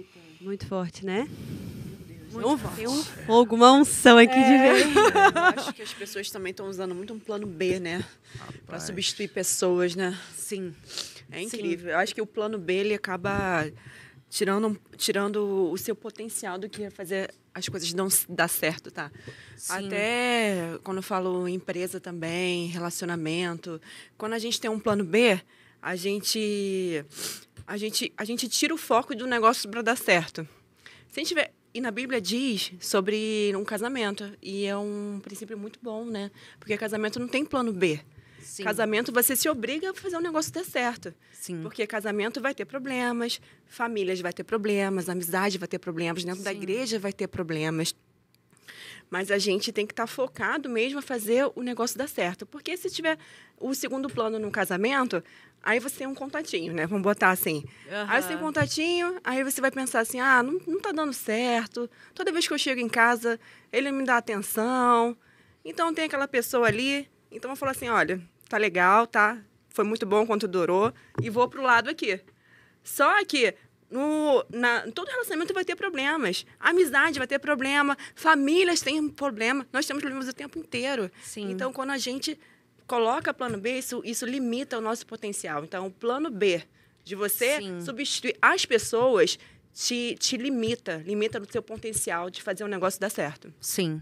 Muito forte, né? Tem um fogo, uma unção aqui de ver. Eu acho que as pessoas também estão usando muito um plano B, né? Para substituir pessoas, né? Sim. É incrível. Sim. Eu acho que o plano B, ele acaba tirando o seu potencial do que fazer as coisas não dar certo, tá? Sim. Até quando eu falo empresa também, relacionamento, quando a gente tem um plano B, a gente tira o foco do negócio para dar certo. Se a gente tiver, e na Bíblia diz sobre um casamento, e é um princípio muito bom, né? Porque casamento não tem plano B. Sim. Casamento, você se obriga a fazer um negócio dar certo. Sim. Porque casamento vai ter problemas, famílias vai ter problemas, amizade vai ter problemas, dentro da igreja vai ter problemas. Mas a gente tem que estar focado mesmo a fazer o negócio dar certo. Porque se tiver o segundo plano no casamento, aí você tem um contatinho, né? Vamos botar assim. Uhum. Aí você tem um contatinho, aí você vai pensar assim: ah, não tá dando certo. Toda vez que eu chego em casa, ele não me dá atenção. Então tem aquela pessoa ali. Então eu vou falar assim: olha, tá legal, tá? Foi muito bom quanto durou. E vou pro lado aqui. Só que todo relacionamento vai ter problemas. Amizade vai ter problema. Famílias têm problema. Nós temos problemas o tempo inteiro. Sim. Então, quando a gente coloca plano B, isso limita o nosso potencial. Então, o plano B de você substituir as pessoas te limita no seu potencial de fazer um negócio dar certo. Sim.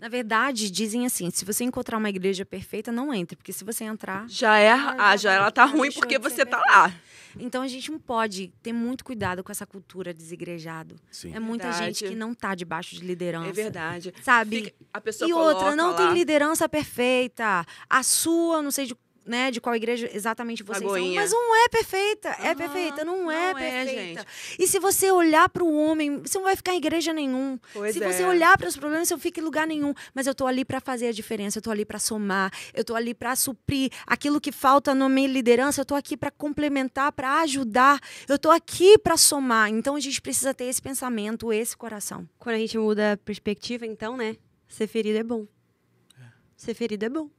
Na verdade, dizem assim, se você encontrar uma igreja perfeita, não entre. Porque se você entrar... Já ela tá ruim porque você tá lá. Então, a gente não pode ter muito cuidado com essa cultura desigrejado. Sim. É muita Verdade. gente que não tá debaixo de liderança. É verdade. Sabe? A pessoa E outra, não lá. tem liderança perfeita. A sua, não sei de qual igreja exatamente vocês são, Lagoinha. mas não é perfeita. É perfeita, não é perfeita. E se você olhar para o homem, você não vai ficar em igreja nenhum. Pois se você é. olhar para os problemas, você não fica em lugar nenhum. Mas eu tô ali para fazer a diferença, eu tô ali para somar, eu tô ali para suprir aquilo que falta na minha liderança, eu tô aqui para complementar, para ajudar, eu tô aqui para somar. Então a gente precisa ter esse pensamento, esse coração. Quando a gente muda a perspectiva, então, né? Ser ferido é bom. Ser ferido é bom.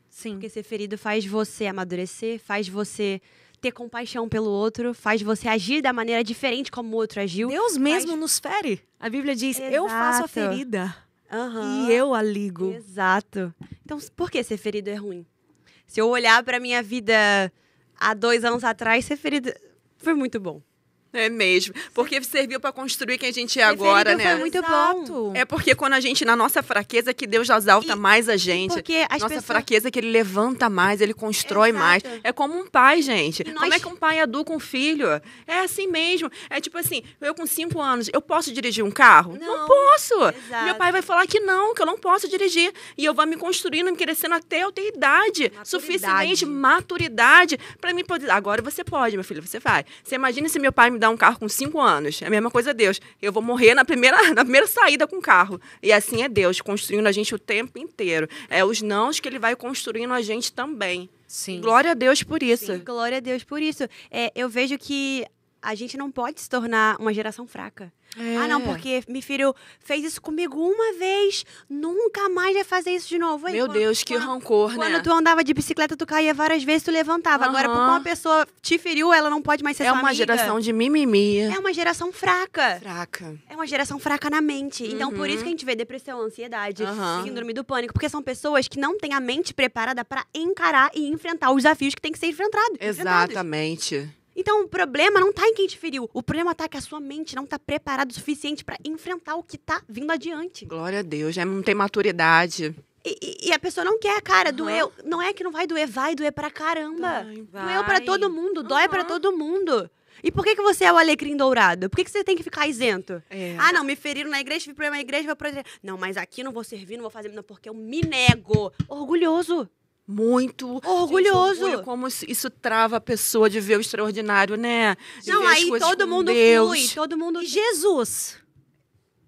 Sim. Porque ser ferido faz você amadurecer, faz você ter compaixão pelo outro, faz você agir da maneira diferente como o outro agiu. Deus mesmo nos fere. A Bíblia diz, eu faço a Exato. ferida Aham. e eu a ligo. Exato. Então, por que ser ferido é ruim? Se eu olhar pra minha vida há 2 anos atrás, ser ferido foi muito bom. É mesmo. Porque serviu para construir quem a gente é Ser agora, ferido né? foi muito Exato. bom. É porque quando a gente, na nossa fraqueza, que Deus exalta mais a gente. Porque as Nossa pessoas... fraqueza que ele levanta mais, ele constrói Exato. mais. É como um pai, gente. E nós- Como é que um pai educa um filho? É assim mesmo. É tipo assim, eu com 5 anos, eu posso dirigir um carro? Não posso. Exato. Meu pai vai falar que eu não posso dirigir. E eu vou me construindo, me crescendo até eu ter idade suficiente, maturidade, para mim poder. Agora você pode, meu filho, você vai. Você imagina se meu pai me dá um carro com 5 anos. É a mesma coisa Deus. Eu vou morrer na primeira saída com o carro. E assim é Deus, construindo a gente o tempo inteiro. É os nãos que ele vai construindo a gente também. Sim. Glória a Deus por isso. Glória a Deus por isso. Eu vejo que a gente não pode se tornar uma geração fraca. Ah, não, porque meu filho fez isso comigo uma vez, nunca mais vai fazer isso de novo. Aí, Meu Deus, que rancor, né? Quando tu andava de bicicleta, tu caía várias vezes, tu levantava. Agora, porque uma pessoa te feriu, ela não pode mais ser É sua uma amiga. geração de mimimi. É uma geração fraca. Fraca. É uma geração fraca na mente. Então, por isso que a gente vê depressão, ansiedade, Uhum. síndrome do pânico. Porque são pessoas que não têm a mente preparada para encarar e enfrentar os desafios que têm que ser enfrentados. Exatamente. Então, o problema não tá em quem te feriu. O problema tá que a sua mente não tá preparada o suficiente para enfrentar o que tá vindo adiante. Glória a Deus. Não tem maturidade. E a pessoa não quer, cara, doeu. Não é que não vai doer pra caramba. Doeu pra todo mundo, dói pra todo mundo. E por que você é o alecrim dourado? Por que você tem que ficar isento? Ah, não, me feriram na igreja, tive problema na igreja, vou proteger. Não, mas aqui não vou servir, não vou fazer, não, porque eu me nego. Orgulhoso. Muito Orgulhoso. Orgulho, como isso trava a pessoa de ver o extraordinário, né? De Não, ver as aí coisas todo com mundo Deus. flui, todo mundo... E Jesus,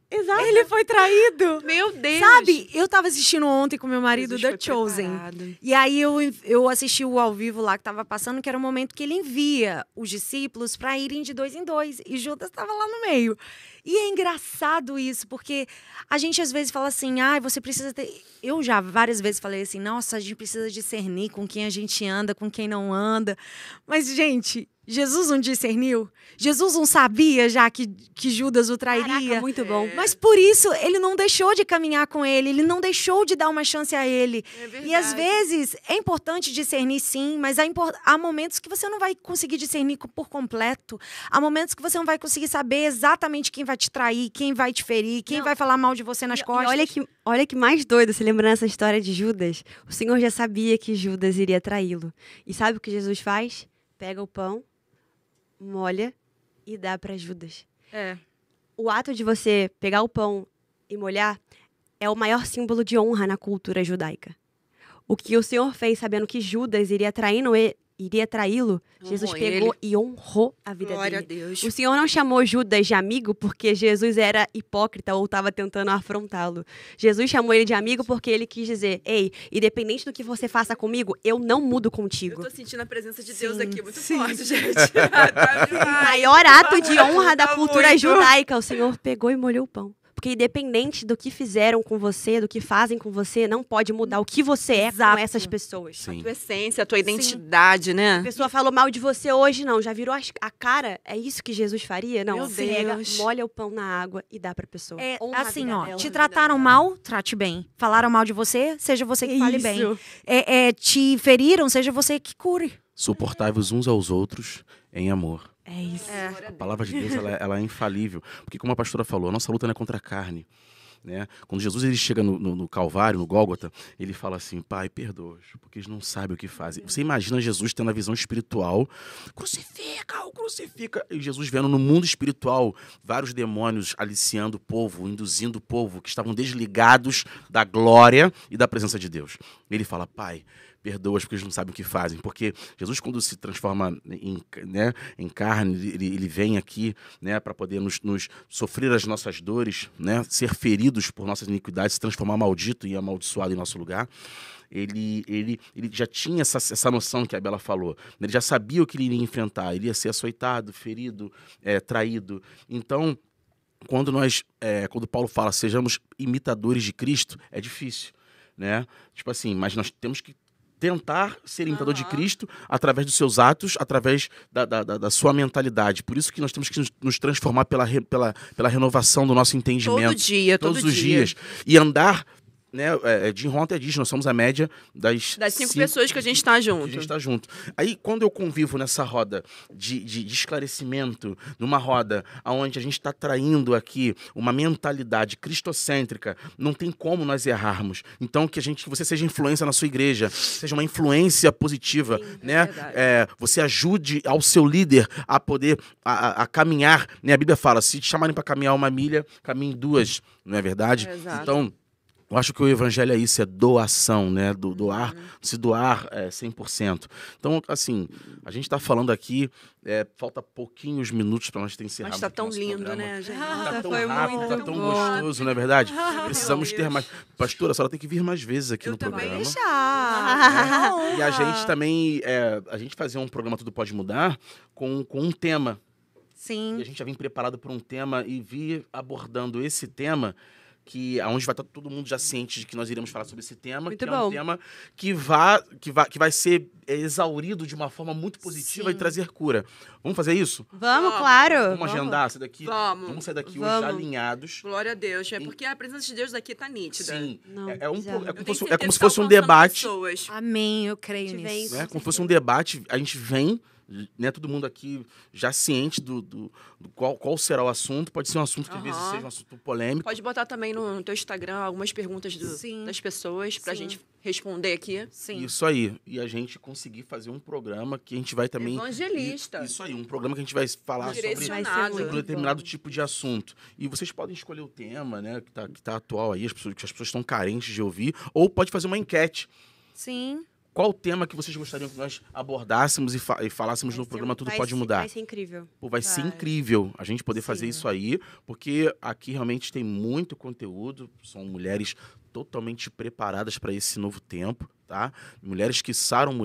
Exato. ele foi traído. Meu Deus. Sabe, eu tava assistindo ontem com meu marido Jesus The foi Chosen. preparado. E aí eu assisti o ao vivo lá que tava passando, que era o momento que ele envia os discípulos para irem de 2 em 2. E Judas estava lá no meio. E é engraçado isso, porque a gente às vezes fala assim, você precisa ter... Eu já várias vezes falei assim, nossa, a gente precisa discernir com quem a gente anda, com quem não anda. Mas, gente, Jesus não discerniu? Jesus não sabia já que Judas o trairia? Caraca, muito bom. Mas por isso, ele não deixou de caminhar com ele não deixou de dar uma chance a ele. E às vezes, é importante discernir sim, mas há momentos que você não vai conseguir discernir por completo. Há momentos que você não vai conseguir saber exatamente quem vai te trair, quem vai te ferir, quem vai falar mal de você nas costas. E olha que mais doido, se lembrando essa história de Judas. O Senhor já sabia que Judas iria traí-lo. E sabe o que Jesus faz? Pega o pão, molha e dá para Judas. O ato de você pegar o pão e molhar é o maior símbolo de honra na cultura judaica. O que o Senhor fez sabendo que Judas iria traí-lo, Jesus pegou e honrou a vida Glória dele. a Deus. O Senhor não chamou Judas de amigo porque Jesus era hipócrita ou estava tentando afrontá-lo. Jesus chamou ele de amigo porque ele quis dizer, ei, independente do que você faça comigo, eu não mudo contigo. Eu tô sentindo a presença de Deus aqui muito forte, gente. O maior ato de honra da Tá cultura muito. judaica, o Senhor pegou e molhou o pão. Porque independente do que fizeram com você, do que fazem com você, não pode mudar o que você é com essas pessoas. Sim. A tua essência, a tua identidade, né? A pessoa falou mal de você hoje, não, já virou a cara? É isso que Jesus faria? Não, Meu você pega, Deus. molha o pão na água e dá pra pessoa. É Honra a assim, vida ó, dela. te trataram mal, trate bem. Falaram mal de você, seja você que fale bem. Isso. Te feriram, seja você que cure. Suportai-vos uns aos outros em amor. É isso. A palavra de Deus ela é infalível. Porque como a pastora falou, a nossa luta não é contra a carne. né? Quando Jesus ele chega no Calvário, no Gólgota, ele fala assim, Pai, perdoa-os, porque eles não sabem o que fazem. Você imagina Jesus tendo a visão espiritual, crucifica, e Jesus vendo no mundo espiritual vários demônios aliciando o povo, induzindo o povo, que estavam desligados da glória e da presença de Deus. Ele fala, Pai, perdoa-os porque eles não sabem o que fazem. Porque Jesus, quando se transforma em carne, ele vem aqui, né, para poder nos sofrer as nossas dores, né, ser feridos por nossas iniquidades, se transformar maldito e amaldiçoado em nosso lugar. Ele já tinha essa noção que a Bela falou. Ele já sabia o que ele iria enfrentar. Ele ia ser açoitado, ferido, traído. Então, quando Paulo fala sejamos imitadores de Cristo, é difícil, né? Tipo assim, mas nós temos que tentar ser imitador de Cristo através dos seus atos, através da sua mentalidade. Por isso que nós temos que nos transformar pela renovação do nosso entendimento. Todos os dias. E andar, né, Jim Hunter diz, nós somos a média das 5 pessoas que a gente está junto. Aí, quando eu convivo nessa roda de esclarecimento, numa roda onde a gente está traindo aqui uma mentalidade cristocêntrica, não tem como nós errarmos. Então, que você seja influência na sua igreja, seja uma influência positiva, né? Você ajude ao seu líder a poder a caminhar, né? A Bíblia fala, se te chamarem para caminhar 1 milha, caminhe 2, não é verdade? Exato. Então, eu acho que o evangelho é isso, é doação, né? Se doar 100%. Então, assim, a gente está falando aqui, falta pouquinhos minutos para nós ter encerrado. Mas está tão lindo, programa, né, gente? Está tão rápido, está tão gostoso, não é verdade? Precisamos ter mais. Pastora, a senhora tem que vir mais vezes aqui no programa. E a gente também, a gente fazer um programa Tudo Pode Mudar com um tema. Sim. E a gente já vem preparado por um tema e vir abordando esse tema, onde vai estar todo mundo já ciente de que nós iremos falar sobre esse tema, muito que bom. É um tema que vai ser exaurido de uma forma muito positiva. Sim. E trazer cura. Vamos fazer isso? Vamos, claro. Vamos agendar essa daqui? Vamos sair daqui hoje já alinhados. Glória a Deus. Porque a presença de Deus daqui está nítida. Sim. Não, É como se fosse um debate. Amém, eu creio nisso. Como se fosse um debate, a gente vem, né, todo mundo aqui já ciente do qual será o assunto. Pode ser um assunto que às vezes seja um assunto polêmico. Pode botar também no teu Instagram algumas perguntas das pessoas pra gente responder aqui. Sim. Isso aí. E a gente conseguir fazer um programa que a gente vai também... Evangelista. Isso aí, um programa que a gente vai falar sobre um determinado tipo de assunto. E vocês podem escolher o tema, né, que tá atual aí, que as pessoas estão carentes de ouvir, ou pode fazer uma enquete. Sim. Qual o tema que vocês gostariam que nós abordássemos e falássemos no programa Tudo Pode Mudar? Vai ser incrível. Vai ser incrível a gente poder fazer isso aí, porque aqui realmente tem muito conteúdo, são mulheres totalmente preparadas para esse novo tempo, tá? Mulheres que saram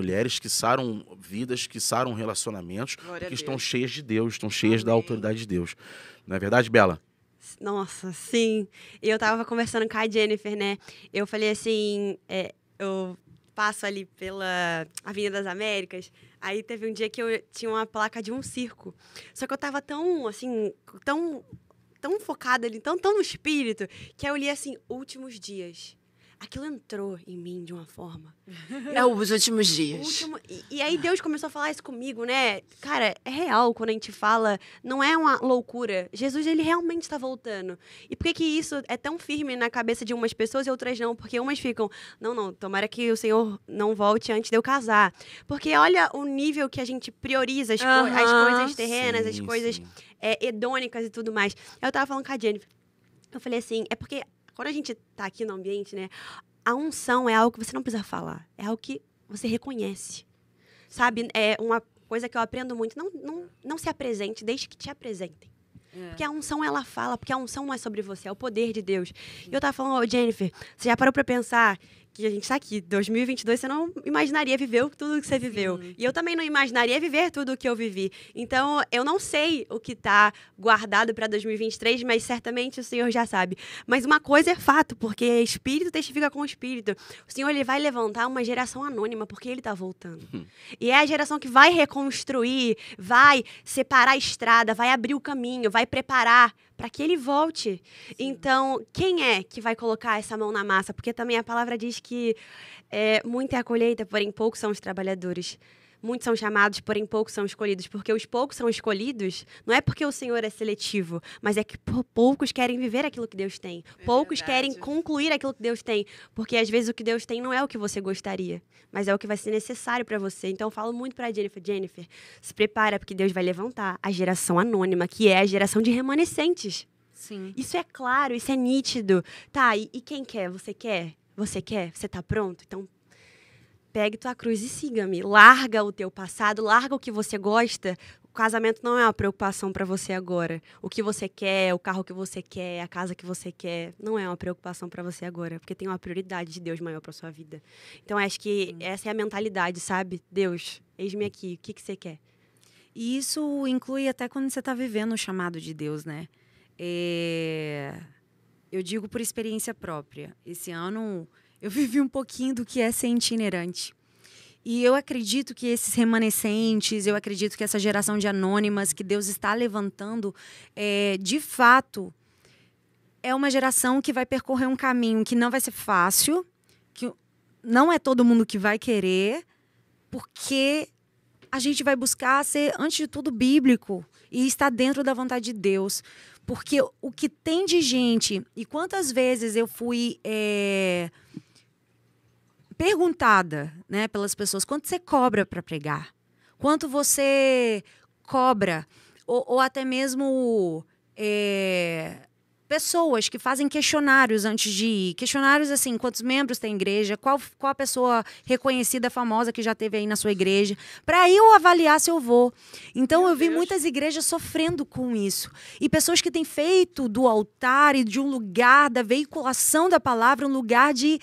vidas, que saram relacionamentos, que estão cheias de Deus, estão cheias da autoridade de Deus. Não é verdade, Bela? Nossa, sim. Eu tava conversando com a Jennifer, né? Eu falei assim, eu passo ali pela Avenida das Américas, aí teve um dia que eu tinha uma placa de um circo. Só que eu tava tão, assim, tão focada ali, tão no espírito, que aí eu li assim, últimos dias. Aquilo entrou em mim de uma forma. Os últimos dias. E aí Deus começou a falar isso comigo, né? Cara, é real quando a gente fala, não é uma loucura. Jesus, ele realmente está voltando. E por que isso é tão firme na cabeça de umas pessoas e outras não? Porque umas ficam, não, tomara que o Senhor não volte antes de eu casar. Porque olha o nível que a gente prioriza as coisas terrenas, as coisas hedônicas e tudo mais. Eu tava falando com a Jennifer. Eu falei assim, é porque quando a gente tá aqui no ambiente, né, a unção é algo que você não precisa falar. É algo que você reconhece. Sabe? É uma coisa que eu aprendo muito. Não se apresente, deixe que te apresentem. Porque a unção, ela fala. Porque a unção não é sobre você, é o poder de Deus. E eu tava falando, Jennifer, você já parou pra pensar que a gente tá aqui, 2022, você não imaginaria viver tudo que você viveu. Sim. E eu também não imaginaria viver tudo o que eu vivi. Então, eu não sei o que tá guardado para 2023, mas certamente o Senhor já sabe. Mas uma coisa é fato, porque espírito testifica com o espírito. O Senhor, ele vai levantar uma geração anônima, porque ele tá voltando. E é a geração que vai reconstruir, vai separar a estrada, vai abrir o caminho, vai preparar para que ele volte. Sim. Então, quem é que vai colocar essa mão na massa? Porque também a palavra diz que muita é a colheita, porém poucos são os trabalhadores. muitos são chamados, porém poucos são escolhidos. Porque os poucos são escolhidos, não é porque o Senhor é seletivo, mas é que poucos querem viver aquilo que Deus tem. Poucos querem concluir aquilo que Deus tem. Porque às vezes o que Deus tem não é o que você gostaria, mas é o que vai ser necessário para você. Então eu falo muito para Jennifer, se prepara, porque Deus vai levantar a geração anônima, que é a geração de remanescentes. Sim. Isso é claro, isso é nítido. Tá, e quem quer? Você quer? Você quer? Você tá pronto? Então, pegue tua cruz e siga-me. Larga o teu passado, larga o que você gosta. O casamento não é uma preocupação para você agora. O que você quer, o carro que você quer, a casa que você quer, não é uma preocupação para você agora, porque tem uma prioridade de Deus maior para sua vida. Então, acho que essa é a mentalidade, sabe? Deus, eis-me aqui, o que você quer? E isso inclui até quando você está vivendo o chamado de Deus, né? Eu digo por experiência própria. Esse ano eu vivi um pouquinho do que é ser itinerante. E eu acredito que esses remanescentes, eu acredito que essa geração de anônimas que Deus está levantando, de fato, é uma geração que vai percorrer um caminho que não vai ser fácil, que não é todo mundo que vai querer, porque a gente vai buscar ser, antes de tudo, bíblico e estar dentro da vontade de Deus. Porque o que tem de gente, e quantas vezes eu fui perguntada, né, pelas pessoas, quanto você cobra para pregar? Quanto você cobra? Ou até mesmo pessoas que fazem questionários antes de ir. Questionários assim, quantos membros tem a igreja, qual a pessoa reconhecida, famosa que já teve aí na sua igreja, para eu avaliar se eu vou. Então, eu vi muitas igrejas sofrendo com isso. E pessoas que têm feito do altar e de um lugar da veiculação da palavra um lugar de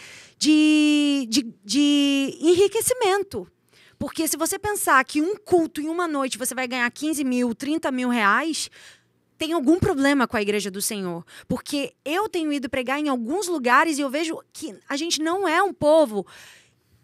enriquecimento. Porque se você pensar que um culto em uma noite você vai ganhar 15 mil, 30 mil reais... tem algum problema com a igreja do Senhor. Porque eu tenho ido pregar em alguns lugares e eu vejo que a gente não é um povo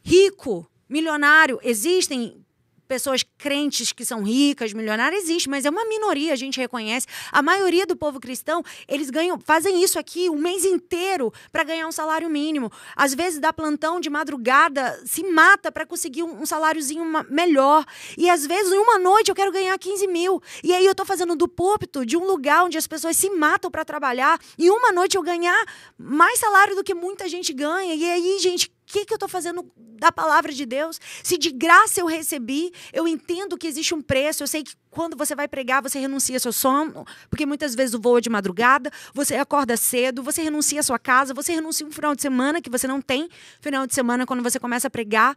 rico, milionário. Existem pessoas crentes que são ricas, milionárias, existe, mas é uma minoria, a gente reconhece. A maioria do povo cristão, eles fazem isso aqui um mês inteiro para ganhar um salário mínimo. Às vezes dá plantão de madrugada, se mata para conseguir um saláriozinho melhor. E às vezes, em uma noite, eu quero ganhar 15 mil. E aí eu estou fazendo do púlpito de um lugar onde as pessoas se matam para trabalhar, e uma noite eu ganhar mais salário do que muita gente ganha. E aí, gente, o que eu estou fazendo da palavra de Deus? Se de graça eu recebi, eu entendo que existe um preço. Eu sei que quando você vai pregar, você renuncia ao seu sono, porque muitas vezes o voo é de madrugada, você acorda cedo, você renuncia à sua casa, você renuncia um final de semana, que você não tem final de semana quando você começa a pregar.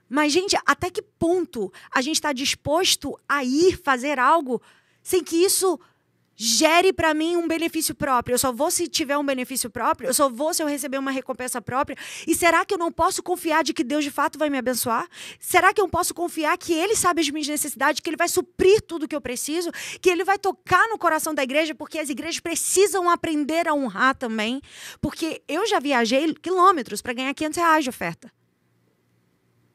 Mas, gente, até que ponto a gente está disposto a ir fazer algo sem que isso gere para mim um benefício próprio? Eu só vou se tiver um benefício próprio, eu só vou se eu receber uma recompensa própria. E será que eu não posso confiar de que Deus de fato vai me abençoar? Será que eu posso confiar que Ele sabe as minhas necessidades, que Ele vai suprir tudo que eu preciso, que Ele vai tocar no coração da igreja, porque as igrejas precisam aprender a honrar também? Porque eu já viajei quilômetros para ganhar R$500 de oferta.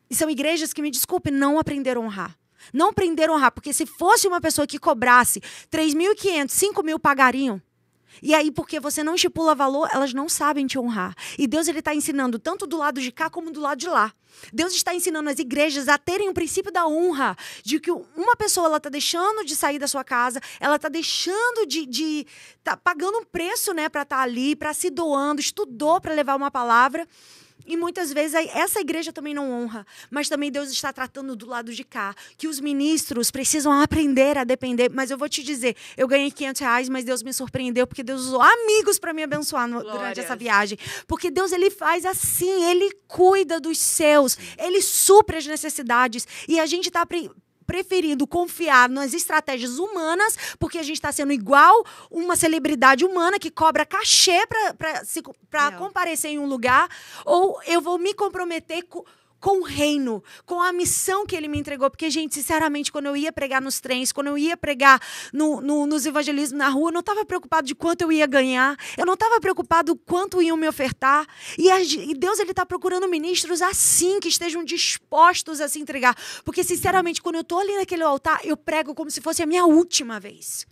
E são igrejas que, me desculpe, não aprenderam a honrar. Não aprenderam a honrar, porque se fosse uma pessoa que cobrasse 3.500, 5.000 pagariam. E aí, porque você não estipula valor, elas não sabem te honrar. E Deus está ensinando tanto do lado de cá como do lado de lá. Deus está ensinando as igrejas a terem o princípio da honra, de que uma pessoa está deixando de sair da sua casa, ela está deixando tá pagando um preço, né, para estar ali, para se doando, estudou para levar uma palavra. E muitas vezes essa igreja também não honra, mas também Deus está tratando do lado de cá, que os ministros precisam aprender a depender. Mas eu vou te dizer, eu ganhei R$500, mas Deus me surpreendeu, porque Deus usou amigos para me abençoar durante essa viagem. Porque Deus, Ele faz assim, Ele cuida dos seus, Ele supre as necessidades. E a gente está preferindo confiar nas estratégias humanas, porque a gente está sendo igual uma celebridade humana que cobra cachê para comparecer em um lugar, ou eu vou me comprometer com o reino, com a missão que Ele me entregou. Porque, gente, sinceramente, quando eu ia pregar nos trens, quando eu ia pregar nos evangelismos na rua, eu não estava preocupado de quanto eu ia ganhar, eu não estava preocupado quanto iam me ofertar. E Deus, Ele está procurando ministros assim, que estejam dispostos a se entregar. Porque, sinceramente, quando eu estou ali naquele altar, eu prego como se fosse a minha última vez.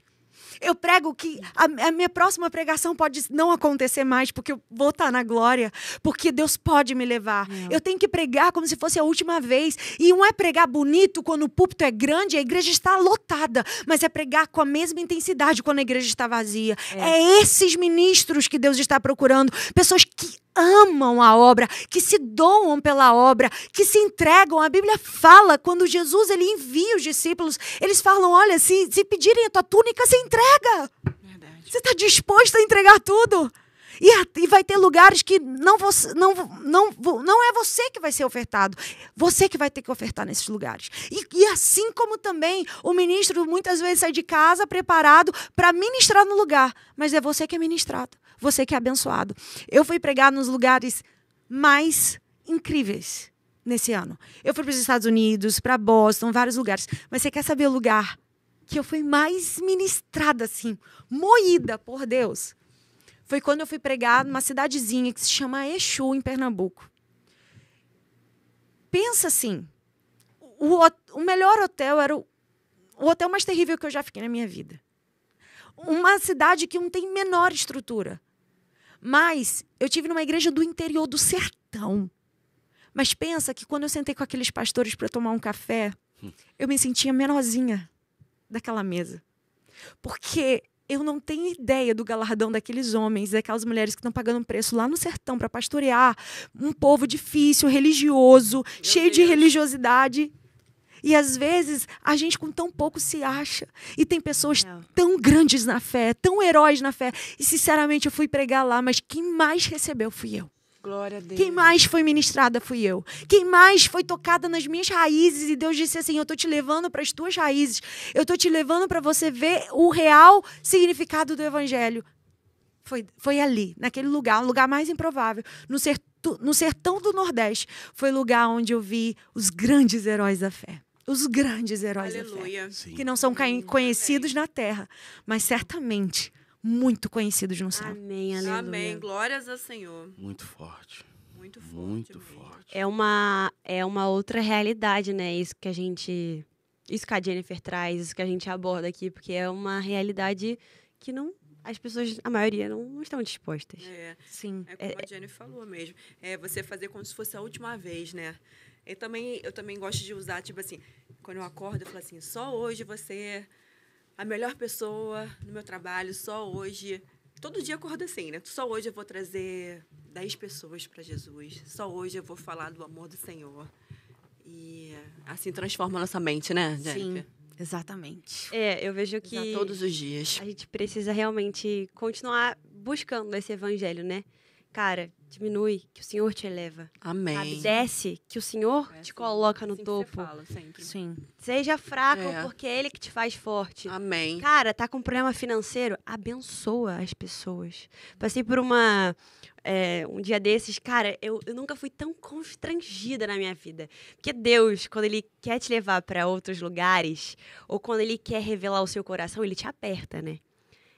Eu prego que a minha próxima pregação pode não acontecer mais, porque eu vou estar na glória, porque Deus pode me levar. Eu tenho que pregar como se fosse a última vez. E não é pregar bonito quando o púlpito é grande, a igreja está lotada, mas é pregar com a mesma intensidade quando a igreja está vazia. É esses ministros que Deus está procurando, pessoas que amam a obra, que se doam pela obra, que se entregam. A Bíblia fala, quando Jesus ele envia os discípulos, eles falam, olha, se pedirem a tua túnica, você entrega. Verdade. Você está disposto a entregar tudo? E vai ter lugares que não é você que vai ser ofertado. Você que vai ter que ofertar nesses lugares. E assim como também o ministro muitas vezes sai de casa preparado para ministrar no lugar. Mas é você que é ministrado. Você que é abençoado. Eu fui pregar nos lugares mais incríveis nesse ano. Eu fui para os Estados Unidos, para Boston, vários lugares. Mas você quer saber o lugar que eu fui mais ministrada, assim, moída por Deus? Foi quando eu fui pregar numa cidadezinha que se chama Exu, em Pernambuco. Pensa assim, o melhor hotel era o hotel mais terrível que eu já fiquei na minha vida. Uma cidade que não tem menor estrutura. Mas eu tive numa igreja do interior do sertão. Mas pensa que quando eu sentei com aqueles pastores para tomar um café, eu me sentia menorzinha daquela mesa. Porque eu não tenho ideia do galardão daqueles homens, daquelas mulheres que estão pagando um preço lá no sertão para pastorear um povo difícil, religioso, cheio de religiosidade. E às vezes a gente com tão pouco se acha. E tem pessoas tão grandes na fé, tão heróis na fé. E sinceramente eu fui pregar lá, mas quem mais recebeu fui eu. Glória a Deus. Quem mais foi ministrada fui eu. Quem mais foi tocada nas minhas raízes. E Deus disse assim, eu estou te levando para as tuas raízes. Eu estou te levando para você ver o real significado do evangelho. Foi ali, naquele lugar, um lugar mais improvável. No sertão do Nordeste. Foi o lugar onde eu vi os grandes heróis da fé. Os grandes heróis da fé. Sim. Que não são conhecidos na terra, mas certamente muito conhecidos no céu. Amém, aleluia. Amém. Glórias ao Senhor. Muito forte. Muito forte. Muito mesmo. forte. É uma outra realidade, né? Isso que a Jennifer traz, isso que a gente aborda aqui, porque é uma realidade que as pessoas, a maioria, não estão dispostas. Sim. É como a Jenny falou mesmo. É você fazer como se fosse a última vez, né? Eu também gosto de usar, tipo assim, quando eu acordo, eu falo assim, só hoje você é a melhor pessoa no meu trabalho, só hoje. Todo dia eu acordo assim, né? Só hoje eu vou trazer 10 pessoas para Jesus. Só hoje eu vou falar do amor do Senhor. E assim transforma a nossa mente, né, Jennifer? Sim, exatamente. Eu vejo que Usar todos os dias. a gente precisa realmente continuar buscando esse evangelho, né? Cara, diminui, que o Senhor te eleva. Amém. Sabe? Desce, que o Senhor te coloca no Assim que topo. você fala, sempre. Sim. Seja fraco, É. porque é Ele que te faz forte. Amém. Cara, tá com problema financeiro? Abençoa as pessoas. Passei por um dia desses, cara, eu nunca fui tão constrangida na minha vida. Porque Deus, quando Ele quer te levar para outros lugares, ou quando Ele quer revelar o seu coração, Ele te aperta, né?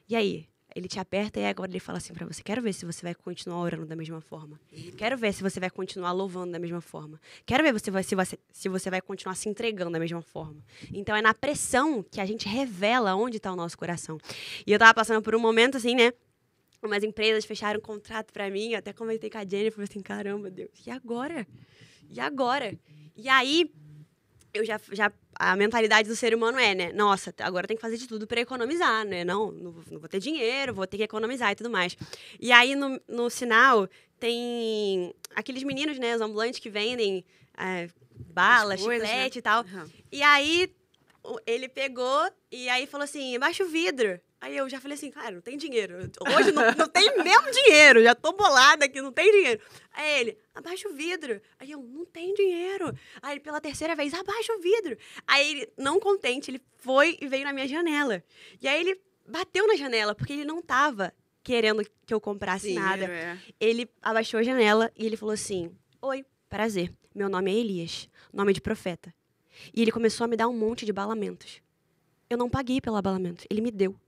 E aí? Ele te aperta e agora ele fala assim pra você, quero ver se você vai continuar orando da mesma forma. Quero ver se você vai continuar louvando da mesma forma. Quero ver se você vai continuar se entregando da mesma forma. Então é na pressão que a gente revela onde está o nosso coração. E eu tava passando por um momento assim, né? Umas empresas fecharam um contrato pra mim, eu até comentei com a Jenny, falei assim, caramba, Deus, e agora? E agora? E aí, eu já a mentalidade do ser humano é, né? Nossa, agora tem que fazer de tudo para economizar, né? Não vou ter dinheiro, vou ter que economizar e tudo mais. E aí, no sinal, tem aqueles meninos, né? Os ambulantes que vendem bala, chiclete, né? E tal. Uhum. E aí, ele pegou e aí falou assim, abaixa o vidro. Aí eu já falei assim, cara, não tem dinheiro. Hoje não tem mesmo dinheiro. Já tô bolada aqui, não tem dinheiro. Aí ele, abaixa o vidro. Aí eu, não tem dinheiro. Aí ele, pela terceira vez, abaixa o vidro. Aí ele, não contente, ele foi e veio na minha janela. E aí ele bateu na janela, porque ele não tava querendo que eu comprasse nada. Ele abaixou a janela e ele falou assim, oi, prazer, meu nome é Elias, nome de profeta. E ele começou a me dar um monte de balamentos. Eu não paguei pelo abalamento, ele me deu.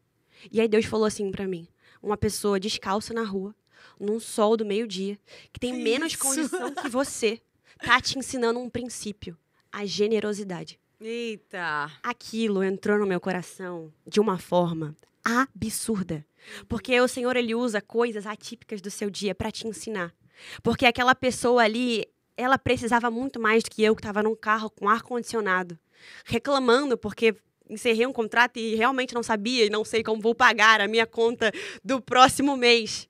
E aí Deus falou assim pra mim, uma pessoa descalça na rua, num sol do meio-dia, que tem menos condição que você, tá te ensinando um princípio, a generosidade. Eita! Aquilo entrou no meu coração de uma forma absurda. Porque o Senhor, ele usa coisas atípicas do seu dia para te ensinar. Porque aquela pessoa ali, ela precisava muito mais do que eu, que estava num carro com ar-condicionado, reclamando porque encerrei um contrato e realmente não sabia e não sei como vou pagar a minha conta do próximo mês.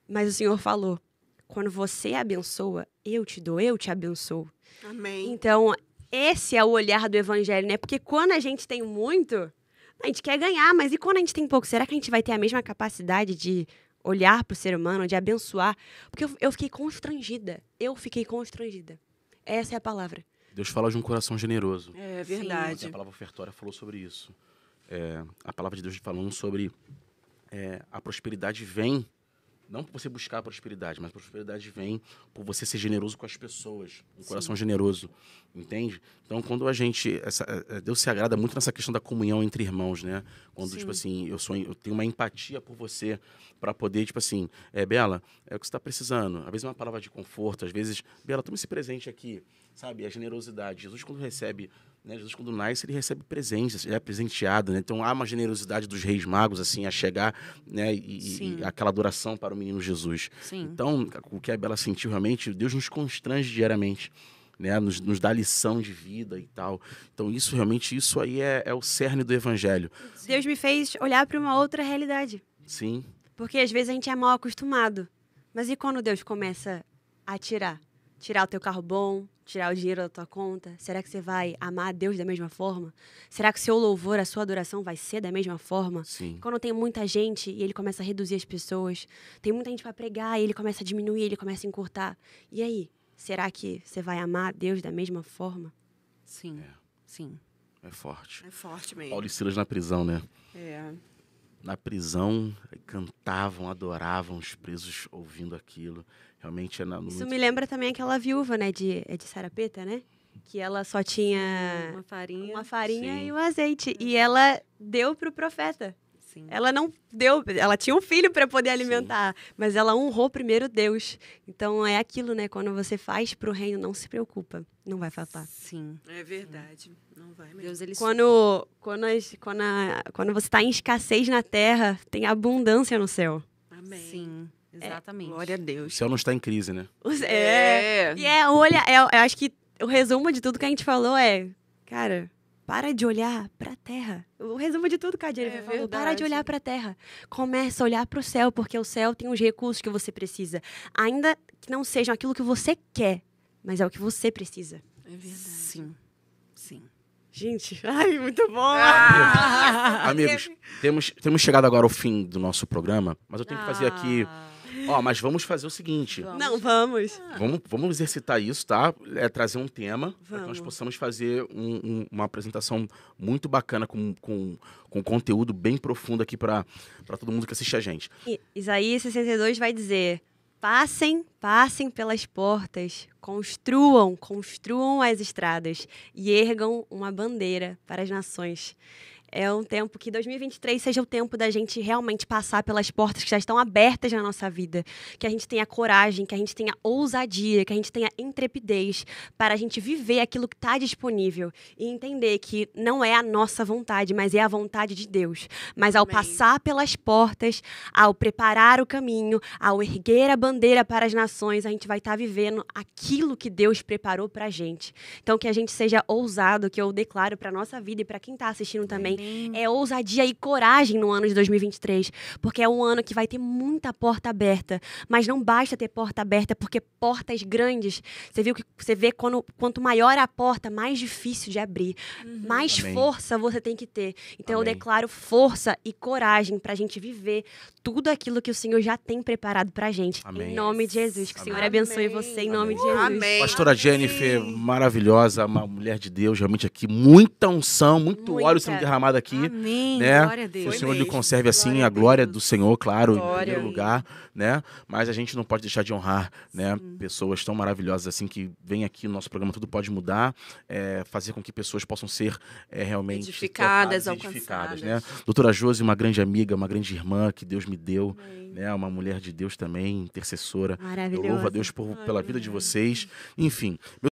Mas o Senhor falou, quando você abençoa, eu te dou, eu te abençoo. Amém. Então, esse é o olhar do evangelho, né? Porque quando a gente tem muito, a gente quer ganhar, mas e quando a gente tem pouco? Será que a gente vai ter a mesma capacidade de olhar para o ser humano, de abençoar? Porque eu fiquei constrangida. Essa é a palavra. Deus fala de um coração generoso. É verdade. A palavra ofertória falou sobre isso. A palavra de Deus falando sobre a prosperidade vem, não por você buscar a prosperidade, mas a prosperidade vem por você ser generoso com as pessoas. Um coração generoso, entende? Então, quando a gente... Deus se agrada muito nessa questão da comunhão entre irmãos, né? Quando, tipo assim, eu tenho uma empatia por você para poder, tipo assim, Bela, é o que você está precisando. Às vezes é uma palavra de conforto, às vezes, Bela, toma esse presente aqui, sabe? A generosidade. Jesus, quando recebe... Jesus, quando nasce, ele recebe presentes, ele é presenteado, né? Então, há uma generosidade dos reis magos, assim, a chegar, né? E aquela adoração para o menino Jesus. Sim. Então, o que a Bela sentiu realmente, Deus nos constrange diariamente, né? Nos dá lição de vida e tal. Então, isso aí é o cerne do evangelho. Deus me fez olhar para uma outra realidade. Sim. Porque, às vezes, a gente é mal acostumado. Mas e quando Deus começa a tirar? Tirar o teu carro bom, tirar o dinheiro da tua conta? Será que você vai amar a Deus da mesma forma? Será que o seu louvor, a sua adoração vai ser da mesma forma? Sim. Quando tem muita gente e ele começa a reduzir as pessoas, tem muita gente para pregar e ele começa a diminuir, ele começa a encurtar. E aí, será que você vai amar a Deus da mesma forma? Sim, sim. É forte. É forte mesmo. Paulo e Silas na prisão, né? Na prisão, cantavam, adoravam, os presos ouvindo aquilo. Realmente Isso me lembra também aquela viúva, né, de Sarapeta, né? Que ela só tinha uma farinha Sim. e o azeite. E ela deu pro profeta. Sim. Ela não deu, ela tinha um filho para poder alimentar, mas ela honrou primeiro Deus. Então é aquilo, né? Quando você faz pro reino, não se preocupa, não vai faltar. Sim. É verdade. Não vai mesmo. Deus, ele Quando você está em escassez na terra, tem abundância no céu. Amém. Sim, exatamente. Glória a O Deus. céu não está em crise, né? Eu acho que o resumo de tudo que a gente falou é, cara, para de olhar para a terra. O resumo de tudo que a Jennifer falou, para de olhar para a terra. Começa a olhar para o céu, porque o céu tem os recursos que você precisa. Ainda que não sejam aquilo que você quer, mas é o que você precisa. É verdade. Sim, sim. Gente, ai, muito bom! Amigos, temos chegado agora ao fim do nosso programa, mas eu tenho que fazer aqui... mas vamos fazer o seguinte. Não, vamos. Vamos exercitar isso, tá? Trazer um tema para que nós Vamos. possamos fazer uma apresentação muito bacana com conteúdo bem profundo aqui para todo mundo que assiste a gente. Isaías 62 vai dizer: passem pelas portas, construam as estradas e ergam uma bandeira para as nações. É um tempo que 2023 seja o tempo da gente realmente passar pelas portas que já estão abertas na nossa vida. Que a gente tenha coragem, que a gente tenha ousadia, que a gente tenha intrepidez para a gente viver aquilo que está disponível. E entender que não é a nossa vontade, mas é a vontade de Deus. Mas ao Amém. passar pelas portas, ao preparar o caminho, ao erguer a bandeira para as nações, a gente vai estar vivendo aquilo que Deus preparou para a gente. Então que a gente seja ousado, que eu declaro para a nossa vida e para quem está assistindo também, é ousadia e coragem no ano de 2023, porque é um ano que vai ter muita porta aberta, mas não basta ter porta aberta, porque portas grandes, você vê quanto maior a porta, mais difícil de abrir, mais Amém. força você tem que ter. Então Amém. eu declaro força e coragem pra gente viver tudo aquilo que o Senhor já tem preparado pra gente. Amém. Em nome de Jesus, que o Senhor Amém. abençoe você em nome de Jesus. Amém. Pastora Jennifer, maravilhosa, uma mulher de Deus, realmente aqui, muita unção, muito Muita. óleo sendo derramado aqui. Amém, Né? glória a Que o Deus. Senhor lhe mesmo. conserve assim Glória a a glória Deus. do Senhor, claro, em Glória. primeiro lugar, né? Mas a gente não pode deixar de honrar, né? Pessoas tão maravilhosas assim que vêm aqui no nosso programa Tudo Pode Mudar, fazer com que pessoas possam ser realmente Edificadas, tocadas e edificadas, né? alcançadas. Doutora Josi, uma grande amiga, uma grande irmã que Deus me deu, né? Uma mulher de Deus também, intercessora. Eu Maravilhoso. louvo a Deus pela vida de vocês. Enfim,